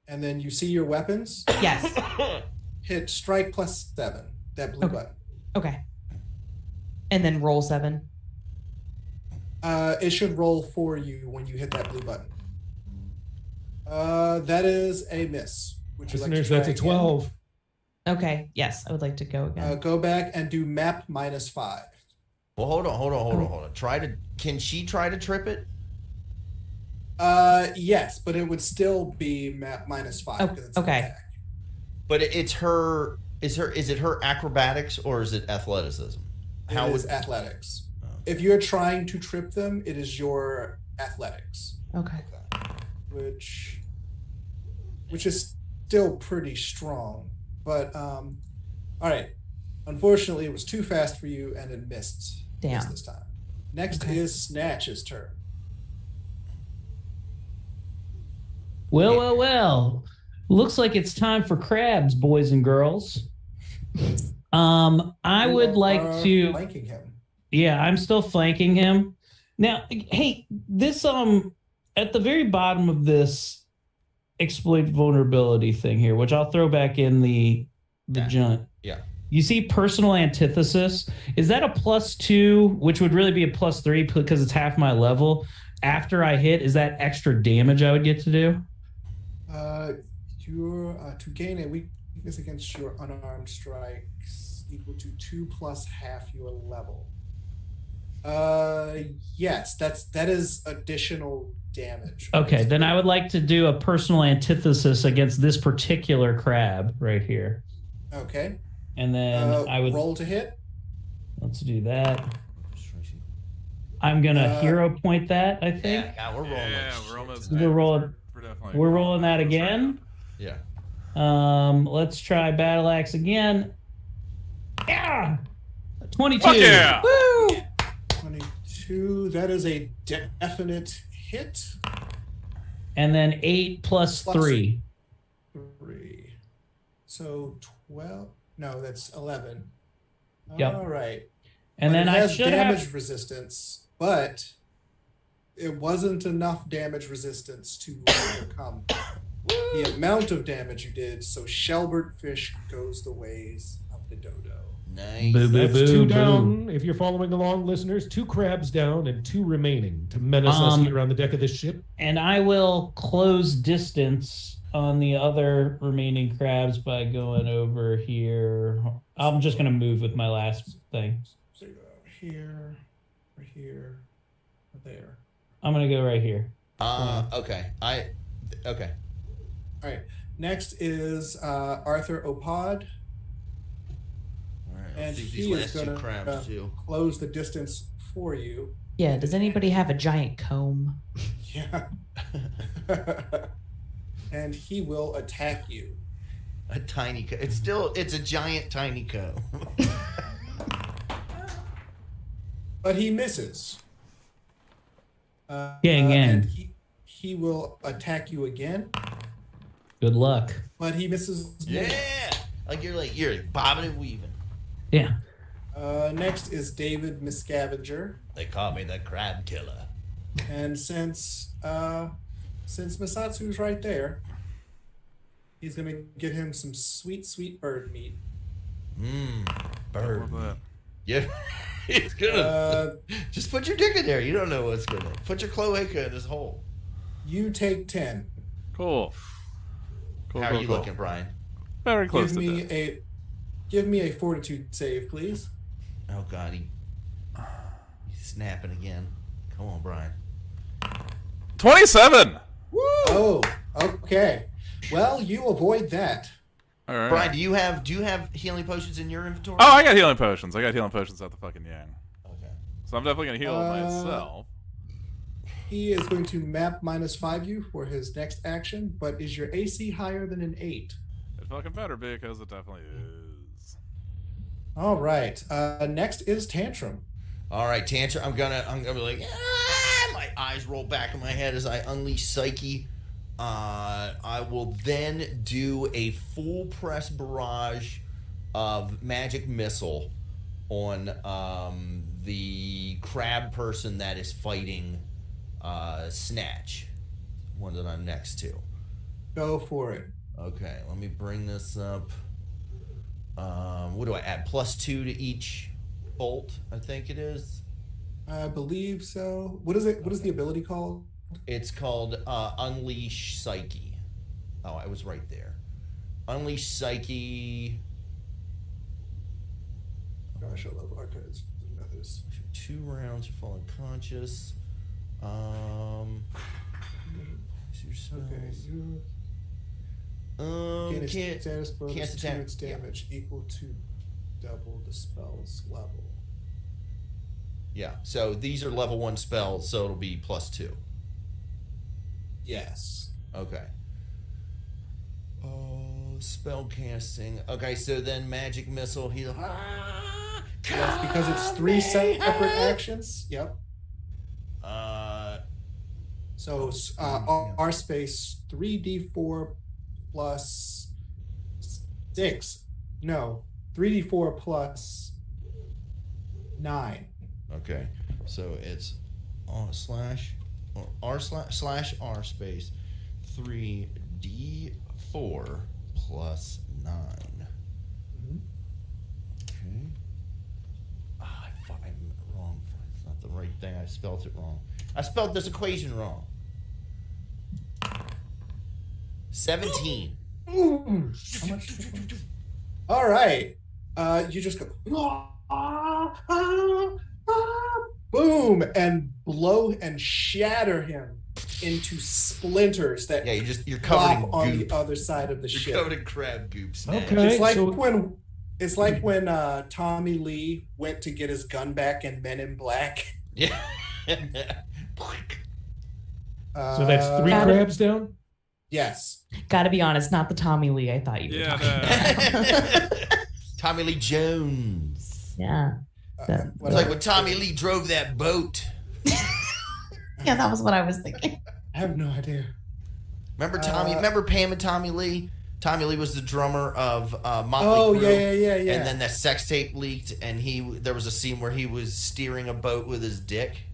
And then you see your weapons.
Yes.
Hit strike +7. That blue
Okay.
button.
Okay. And then roll 7.
It should roll for you when you hit that blue button. That is a miss. Would you like to
Listeners,
try
that's a
again?
12.
Okay. Yes, I would like to go again.
Go back and do map -5.
Well, hold on. Can she try to trip it?
Yes, but it would still be map -5
Oh,
because it's an
okay.
attack.
But it's her. Is it her acrobatics or is it athleticism?
It is athletics. If you're trying to trip them, it is your athletics,
Okay.
which is still pretty strong. But all right. Unfortunately, it was too fast for you, and it missed
Damn.
this time. Next
Okay.
is Snatch's turn.
Well. Looks like it's time for crabs, boys and girls. I
You
would
are
like to.
flanking him.
Yeah, I'm still flanking him. Now, hey, this at the very bottom of this exploit vulnerability thing here, which I'll throw back in the junt.
Yeah.
You see personal antithesis. Is that a +2, which would really be a +3 because it's half my level? After I hit, is that extra damage I would get to do?
You're to gain a weakness against your unarmed strikes equal to 2 plus half your level. Yes, that is additional damage.
Okay, then I would like to do a personal antithesis against this particular crab right here.
Okay.
And then I would
roll to hit.
Let's do that. I'm gonna hero point that, I think.
Yeah, we're rolling.
Yeah, we're almost.
We're rolling.
definitely.
We're rolling that again.
Yeah.
Let's try battle axe again. Yeah. 22.
Fuck yeah.
Woo!
22. That is a definite hit.
And then 8 plus 3.
3. So 12. No, that's 11.
Yep.
All right.
And
but
then
it
I
has
should
damage
have
resistance, but it wasn't enough damage resistance to overcome the amount of damage you did. So Shelbert Fish goes the ways of the dodo.
Nice.
Boo, boo,
That's
boo,
2
boo.
down. If you're following along, listeners, 2 crabs down and 2 remaining to menace us here on the deck of this ship.
And I will close distance on the other remaining crabs by going over here. I'm just going to move with my last thing.
So you go here, right here, right there.
I'm going to go right here.
Okay. Okay.
All right. Next is Arthur Opod.
All right.
And
Let's see if
he
these
is
last 2
gonna
crabs do.
close the distance for you.
Yeah, does anybody have a giant comb?
Yeah. And he will attack you.
A tiny co. It's a giant tiny co.
But he misses.
Gang.
And he will attack you again,
Good luck.
but he misses.
Yeah. You're bobbing and weaving.
Yeah.
Next is David Miscavenger.
They call me the crab killer.
And since Misatsu's right there, he's gonna get him some sweet bird meat.
Bird.
What was that?
Yeah. He's gonna just put your dick in there. You don't know what's gonna. Put your cloaca in his hole.
You take 10.
Cool.
How are you looking, Brian?
Very close
Give
to
me
death.
give me a fortitude save, please.
Oh God, he's snapping again. Come on, Brian.
27.
Woo!
Oh, okay. Well, you avoid that.
All right.
Brian, do you have healing potions in your inventory?
Oh, I got healing potions. I got healing potions at the fucking yang.
Okay.
So I'm definitely gonna heal myself.
He is going to map -5 you for his next action, but is your AC higher than an 8?
It fucking better be, because it definitely is.
All right. Next is Tantrum.
All right, Tantrum. I'm gonna be like, my eyes roll back in my head as I unleash Psyche. I will then do a full press barrage of magic missile on the crab person that is fighting Snatch, one that I'm next to.
Go for it.
Okay, let me bring this up. What do I add? +2 to each bolt, I think it is.
I believe so. What is it? What is the ability called?
It's called Unleash Psyche. Oh, I was right there. Unleash Psyche.
Gosh, I love archives methods.
2 rounds for falling conscious. See your spells.
Okay, you gain a
Can't
status bonus to
attack.
its damage equal to double the spell's level.
Yeah, so these are level 1 spells, so it'll be +2.
Yes.
Okay. Spell casting. Okay, so then magic missile. Heal.
Yes, because it's 3 separate actions. Yep. So R space 3d4 plus 6. No, 3d4 plus 9.
Okay, so it's R slash R space 3d4 D4 plus 9. Okay. I'm wrong. It's not the right thing. I spelled it wrong. I spelled this equation wrong. 17.
Ooh, how much? All right. You just go boom and blow and shatter him into splinters that
you're
plop
covered in
on
goop.
the other side of the
You're
ship.
covered in crab goop. Snatch.
Okay.
It's like when Tommy Lee went to get his gun back in Men in Black.
Yeah.
So that's 3 crabs down?
Yes.
Gotta be honest, not the Tommy Lee I thought you were talking about.
Tommy Lee Jones.
Yeah.
It's like when Tommy Lee drove that boat.
Yeah, that was what I was thinking.
I have no idea.
Remember Tommy? Remember Pam and Tommy Lee? Tommy Lee was the drummer of Motley
Oh,
Crue.
yeah.
And then that sex tape leaked, and there was a scene where he was steering a boat with his dick.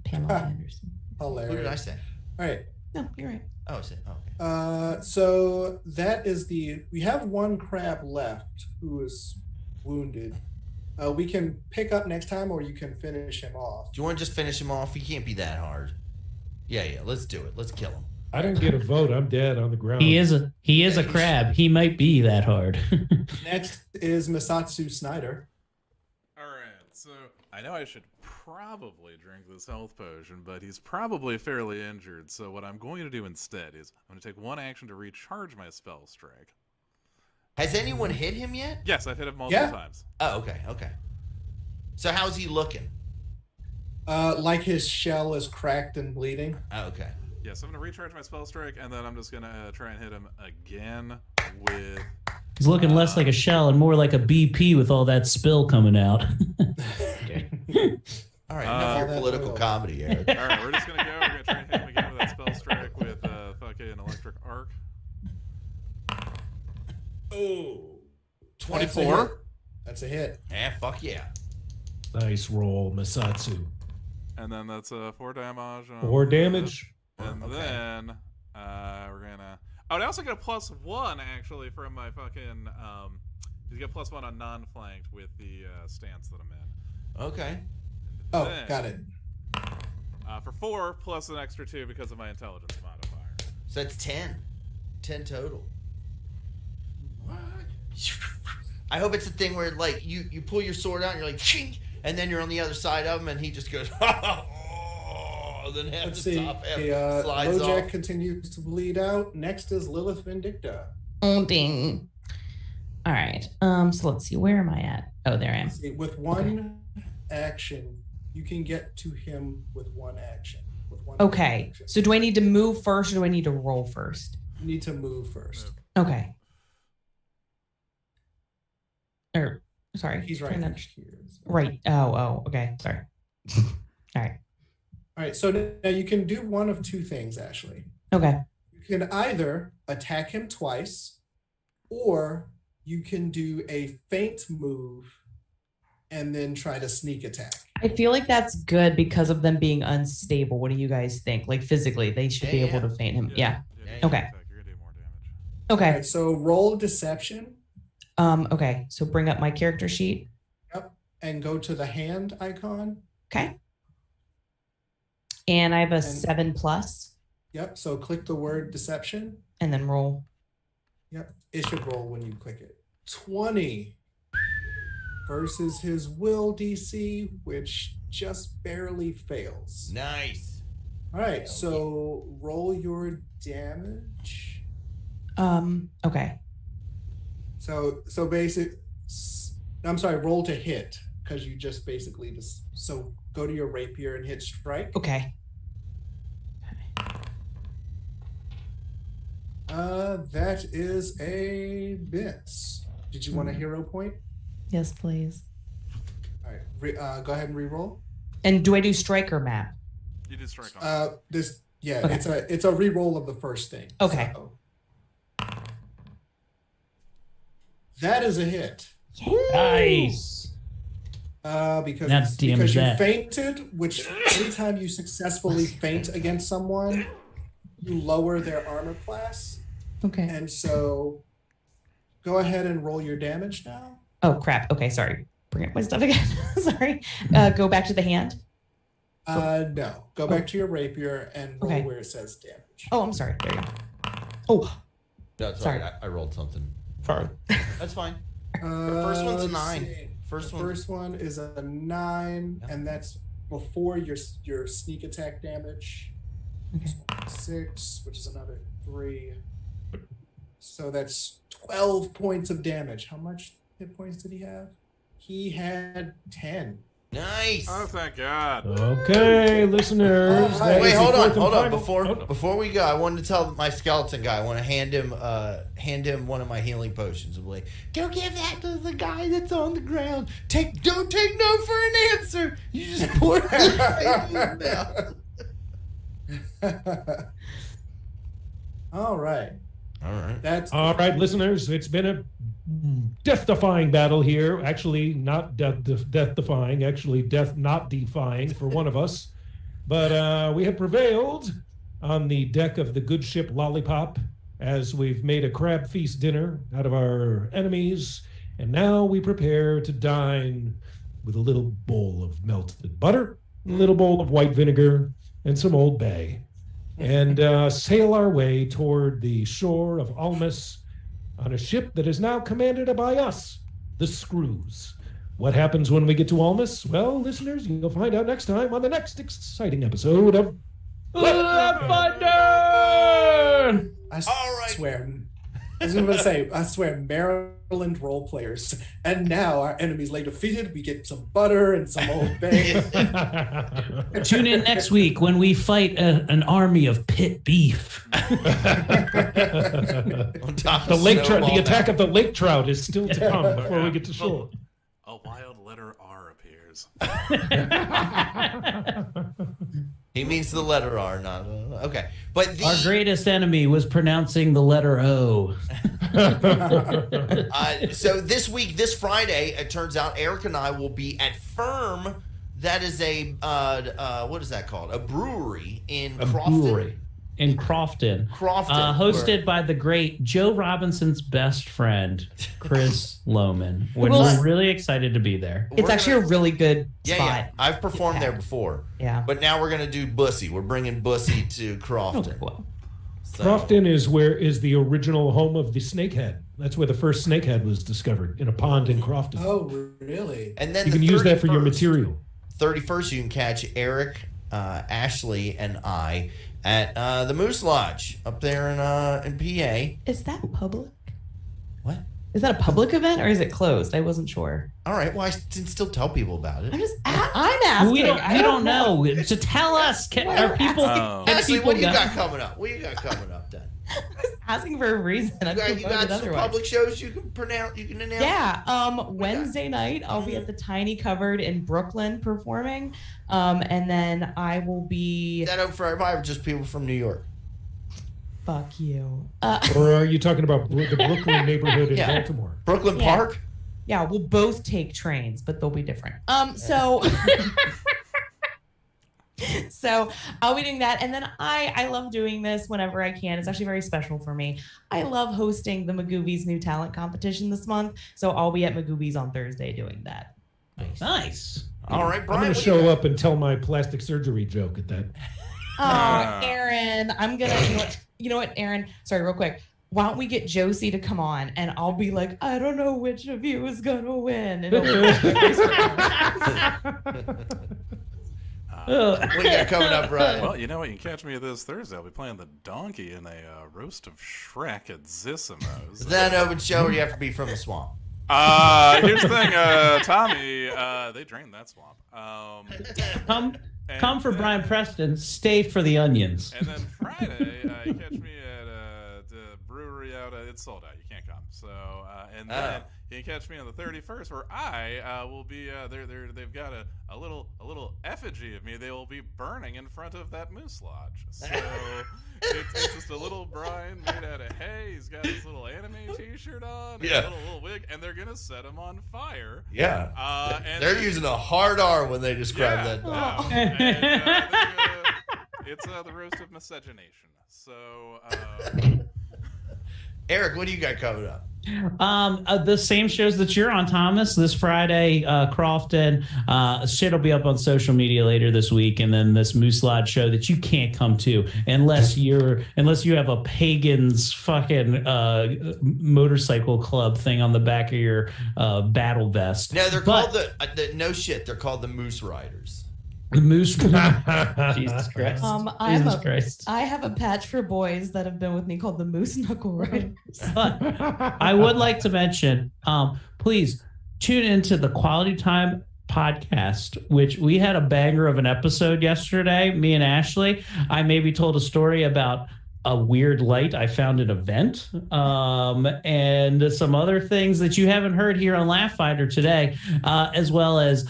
Pamela Anderson.
Hilarious.
Who did I say?
All right.
No, you're right.
Oh, is it? Okay.
So that is we have one crab left who is wounded. We can pick up next time, or you can finish him off.
Do you want to just finish him off? He can't be that hard. Yeah. Let's do it. Let's kill him.
I didn't get a vote. I'm dead on the ground.
He is a crab. He might be that hard.
Next is Masatsu Snyder.
All right, so I know I should probably drink this health potion, but he's probably fairly injured. So what I'm going to do instead is I'm going to take 1 action to recharge my spell strike.
Has anyone hit him yet?
Yes, I've hit him multiple times.
Oh, okay. So how's he looking?
Like his shell is cracked and bleeding.
Oh, okay.
Yes, I'm going to recharge my spell strike, and then I'm just going to try and hit him again with...
He's looking less like a shell and more like a BP with all that spill coming out.
All right, enough of your political comedy, Eric.
All right, we're just going to go. We're going to try and hit him again with that spell strike with fucking electric arc.
Oh,
24.
That's a hit.
Yeah, fuck yeah.
Nice roll, Masatsu.
And then that's 4 damage.
4 damage.
And then we're gonna. Oh, I also get a +1 actually from my fucking. You get +1 on non-flanked with the stance that I'm in.
Okay.
Oh,
Then,
got it.
For 4 plus an extra 2 because of my intelligence modifier.
So that's 10. 10 total. What? I hope it's a thing where like you pull your sword out and you're like chink, and then you're on the other side of him and he just goes then half
Let's
the
see.
top half slides
Bojack
off.
continues to bleed out. Next is Lilith Vindicta.
Oh, ding. All right. So let's see. Where am I at? Oh, there I am.
See, with one action, you can get to him with one action.
Okay.
Action.
So do I need to move first or do I need to roll first?
You need to move first.
Okay. Or sorry.
He's right
trying to-
here.
Right. Oh, okay. Sorry. All right.
All right. So now you can do one of two things, Ashley.
Okay.
You can either attack him twice, or you can do a feint move and then try to sneak attack.
I feel like that's good because of them being unstable. What do you guys think? Like physically, they should be able to feint him. Yeah. Okay.
You're gonna do more damage.
Okay.
All right, so roll deception.
Okay. So bring up my character sheet.
Yep. And go to the hand icon.
Okay. And I have a 7+,
Yep. So click the word deception.
and then roll.
Yep. It should roll when you click it. 20 versus his will DC, which just barely fails.
Nice.
All right. So roll your damage.
Okay.
So basic. I'm sorry. Roll to hit because you just basically just. So go to your rapier and hit strike.
Okay.
That is a miss. Did you want a hero point?
Yes, please.
All right. Go ahead and re-roll.
And do I do striker map?
You did strike on.
Okay. It's a re-roll of the first thing.
Okay.
So, that is a hit.
Nice.
Because
Now damage
you
that.
fainted, which anytime you successfully feint against someone, you lower their armor class.
Okay.
And so go ahead and roll your damage now.
Oh, crap. Okay, sorry. Bring up my stuff again. Sorry. Go back to the hand.
No. Go back to your rapier and roll
Okay.
where it says damage.
Oh, I'm sorry. There you go. Oh,
That's
Sorry.
right. I rolled something.
sorry.
That's fine. The first one's a
let's
9.
see.
First
The
one.
first one is a 9,
Yeah.
and that's before your sneak attack damage.
Okay.
6, which is another 3. So that's 12 points of damage. How much hit points did he have? He had 10.
Nice.
Oh, thank God.
Okay, listeners. that
Wait,
is
hold
the
on,
fourth and
hold on.
final-
Before we go, I wanted to tell my skeleton guy. I want to hand him one of my healing potions. I'm like, go give that to the guy that's on the ground. Don't take no for an answer. You just pour it in his mouth.
All right.
All right.
That's
All right, listeners, it's been a death-defying battle here. Actually, not death-defying, actually death-not-defying for one of us. But we have prevailed on the deck of the good ship Lollipop as we've made a crab feast dinner out of our enemies. And now we prepare to dine with a little bowl of melted butter, a little bowl of white vinegar, and some Old Bay. And sail our way toward the shore of Almus on a ship that is now commanded by us, the Screws. What happens when we get to Almus? Well, listeners, you'll find out next time on the next exciting episode of
Laughfinder!
All right.
swear. I was going to say, I swear, Maryland role players. And now our enemies lay defeated. We get some butter and some Old Bay.
Tune in next week when we fight an army of pit beef.
The attack of the lake trout is still to come before we get to shore.
A wild letter R appears.
He means the letter R, not okay. But
Our greatest enemy was pronouncing the letter O.
So this week, this Friday, it turns out Eric and I will be at Firm. That is a what is that called? A brewery in Crofton.
Brewery in Crofton. Hosted by the great Joe Robinson's best friend, Chris Lohman. We're really excited to be there.
It's actually a really good spot.
Yeah. I've performed there before.
Yeah.
But now we're gonna do Bussy. We're bringing Bussy to Crofton.
Oh, cool.
So-
Crofton is the original home of the snakehead. That's where the first snakehead was discovered, in a pond in Crofton.
Oh, really?
And then
You can use that for your material.
31st, you can catch Eric, Ashley, and I at the Moose Lodge up there in PA.
Is that public?
What?
Is that a public event or is it closed? I wasn't sure.
All right. Well, I can still tell people about it.
I'm asking.
We don't know. So tell us. Are people?
Oh.
can
Ashley,
people
what do you
go?
got coming up? What do you got coming up, then?
I was asking for a reason. I'm
You got some
otherwise.
public shows you can pronounce. You can announce.
Yeah. Wednesday night I'll be at the Tiny Cupboard in Brooklyn performing. And then I will be
Is that open for everybody or just people from New York?
fuck you.
Or are you talking about the Brooklyn neighborhood in
Yeah.
Baltimore?
Brooklyn
Yeah.
Park?
Yeah, we'll both take trains, but they'll be different. So so I'll be doing that. And then I love doing this whenever I can. It's actually very special for me. I love hosting the Magoobies New Talent Competition this month. So I'll be at Magoobies on Thursday doing that.
Nice.
All right,
I'm
Brian.
going to show up and tell my plastic surgery joke at that.
Oh, Aaron, I'm gonna you know what, Aaron? Sorry, real quick. Why don't we get Josie to come on and I'll be like, I don't know which of you is gonna win. And
What you got coming up, Brian?
Well, you know what? You can catch me this Thursday. I'll be playing the donkey in a roast of Shrek at Zissimo's.
Is that an open show or do you have to be from the swamp?
Here's the thing, Tommy. They drained that swamp.
Come for Brian Preston. Stay for the onions.
And then Friday, you catch me at the brewery out. It's sold out. You can't come. So, and then you can catch me on the 31st, where I will be. They've got a little effigy of me. They will be burning in front of that Moose Lodge. So it's just a little Brian made out of hay. He's got his little anime T-shirt on, and a little wig, and they're gonna set him on fire.
Yeah.
And
They're using a hard R when they describe that.
Yeah. It's the roast of miscegenation. So
Eric, what do you got coming up?
The same shows that you're on, Thomas. This Friday, Crofton. Shit'll be up on social media later this week, and then this Moose Lodge show that you can't come to unless you have a pagan's fucking motorcycle club thing on the back of your battle vest.
No, they're called the no shit. They're called the Moose Riders.
The Moose. Jesus Christ. Jesus Christ.
I have a patch for boys that have been with me called the Moose Knuckle Riders.
But I would like to mention, please tune into the Quality Time podcast, which we had a banger of an episode yesterday, me and Ashley. I maybe told a story about a weird light I found at a vent, and some other things that you haven't heard here on Laughfinder today, as well as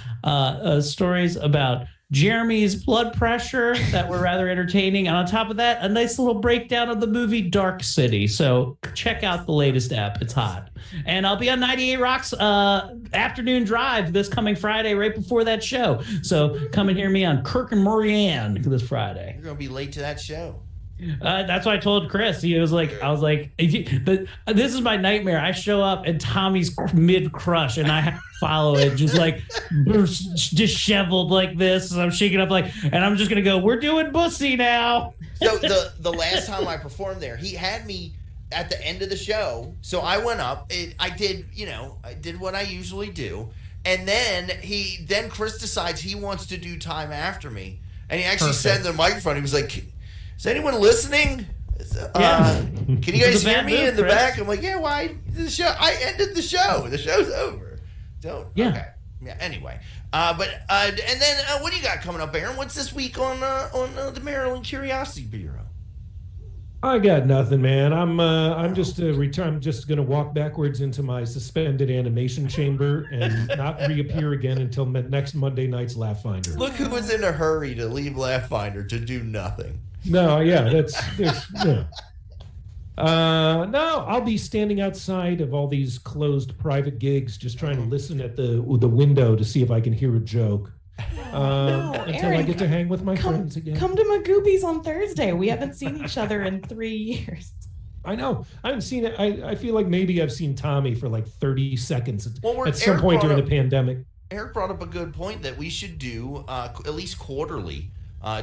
stories about Jeremy's blood pressure that were rather entertaining. And on top of that, a nice little breakdown of the movie Dark City. So check out the latest app. It's hot. And I'll be on 98 Rocks afternoon drive this coming Friday, right before that show. So come and hear me on Kirk and Morianne this Friday.
You're going to be late to that show.
That's what I told Chris. I was like, this is my nightmare. I show up and Tommy's mid crush, and I have to follow it, just like disheveled like this. And I'm shaking up and I'm just gonna go, we're doing Bussy now.
So the last time I performed there, he had me at the end of the show. So I went up. I did what I usually do, and then Chris decides he wants to do time after me, and he actually said in the microphone, he was like, is anyone listening? Can you guys hear me in the back? I'm like, yeah, why? I ended the show. The show's over. Don't.
Yeah.
Okay. Yeah. Anyway. And then what do you got coming up, Aaron? What's this week on the Maryland Curiosity Bureau?
I got nothing, man. I'm just I'm just gonna walk backwards into my suspended animation chamber and not reappear again until next Monday night's Laughfinder.
Look who was in a hurry to leave Laughfinder to do nothing.
No, yeah, yeah. No, I'll be standing outside of all these closed private gigs, just trying to listen at the window to see if I can hear a joke. Until
Aaron,
I get to hang with my friends again.
Come to Magoobies on Thursday. We haven't seen each other in 3 years.
I know. I haven't seen it. I feel like maybe I've seen Tommy for like 30 seconds at some point during the pandemic.
Eric brought up a good point that we should do at least quarterly.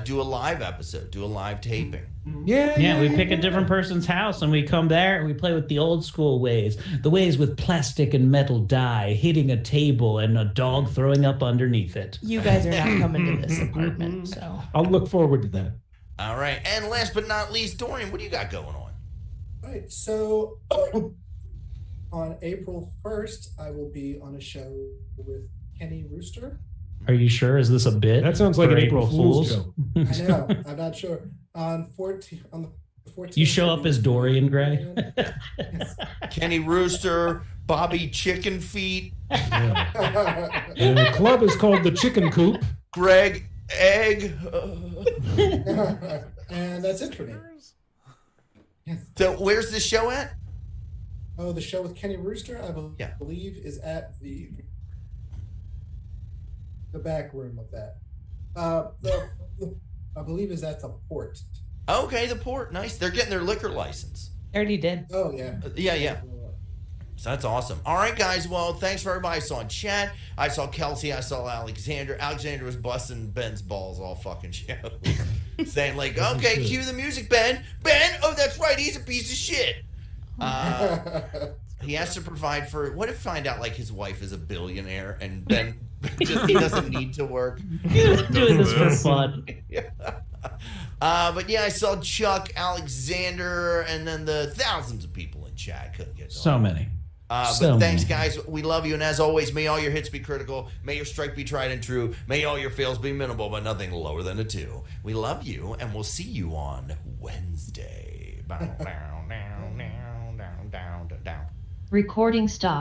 Do a live episode, do a live taping.
Yeah, we pick a different person's house and we come there and we play with the old school ways. The ways with plastic and metal die, hitting a table and a dog throwing up underneath it.
You guys are not coming to this apartment, so.
I'll look forward to that.
All right. And last but not least, Dorian, what do you got going on?
All right. So on April 1st, I will be on a show with Kenny Rooster.
Are you sure? Is this a bit?
That sounds like an April Fool's joke.
I know. I'm not sure. On the 14th.
You show up as Dorian Gray?
Yes.
Kenny Rooster, Bobby Chicken Feet.
Yeah. The club is called the Chicken Coop.
Greg Egg.
And that's it for me. Yes.
So where's the show at?
Oh, the show with Kenny Rooster, I believe, is at the back room of that. I believe is at the Port.
Okay, the Port. Nice. They're getting their liquor license.
Already did.
Oh, yeah.
Yeah. So that's awesome. All right, guys. Well, thanks for everybody. I saw in chat. I saw Kelsey. I saw Alexander. Alexander was busting Ben's balls all fucking show. Saying like, okay, cue the music, Ben. Ben? Oh, that's right. He's a piece of shit. He has to provide for, what if find out like his wife is a billionaire and Ben he doesn't need to work?
He's doing this for fun.
But yeah, I saw Chuck, Alexander, and then the thousands of people in chat. Couldn't get
so many.
But thanks, guys. We love you. And as always, may all your hits be critical. May your strike be tried and true. May all your fails be minimal, but nothing lower than a 2. We love you, and we'll see you on Wednesday.
Recording stop.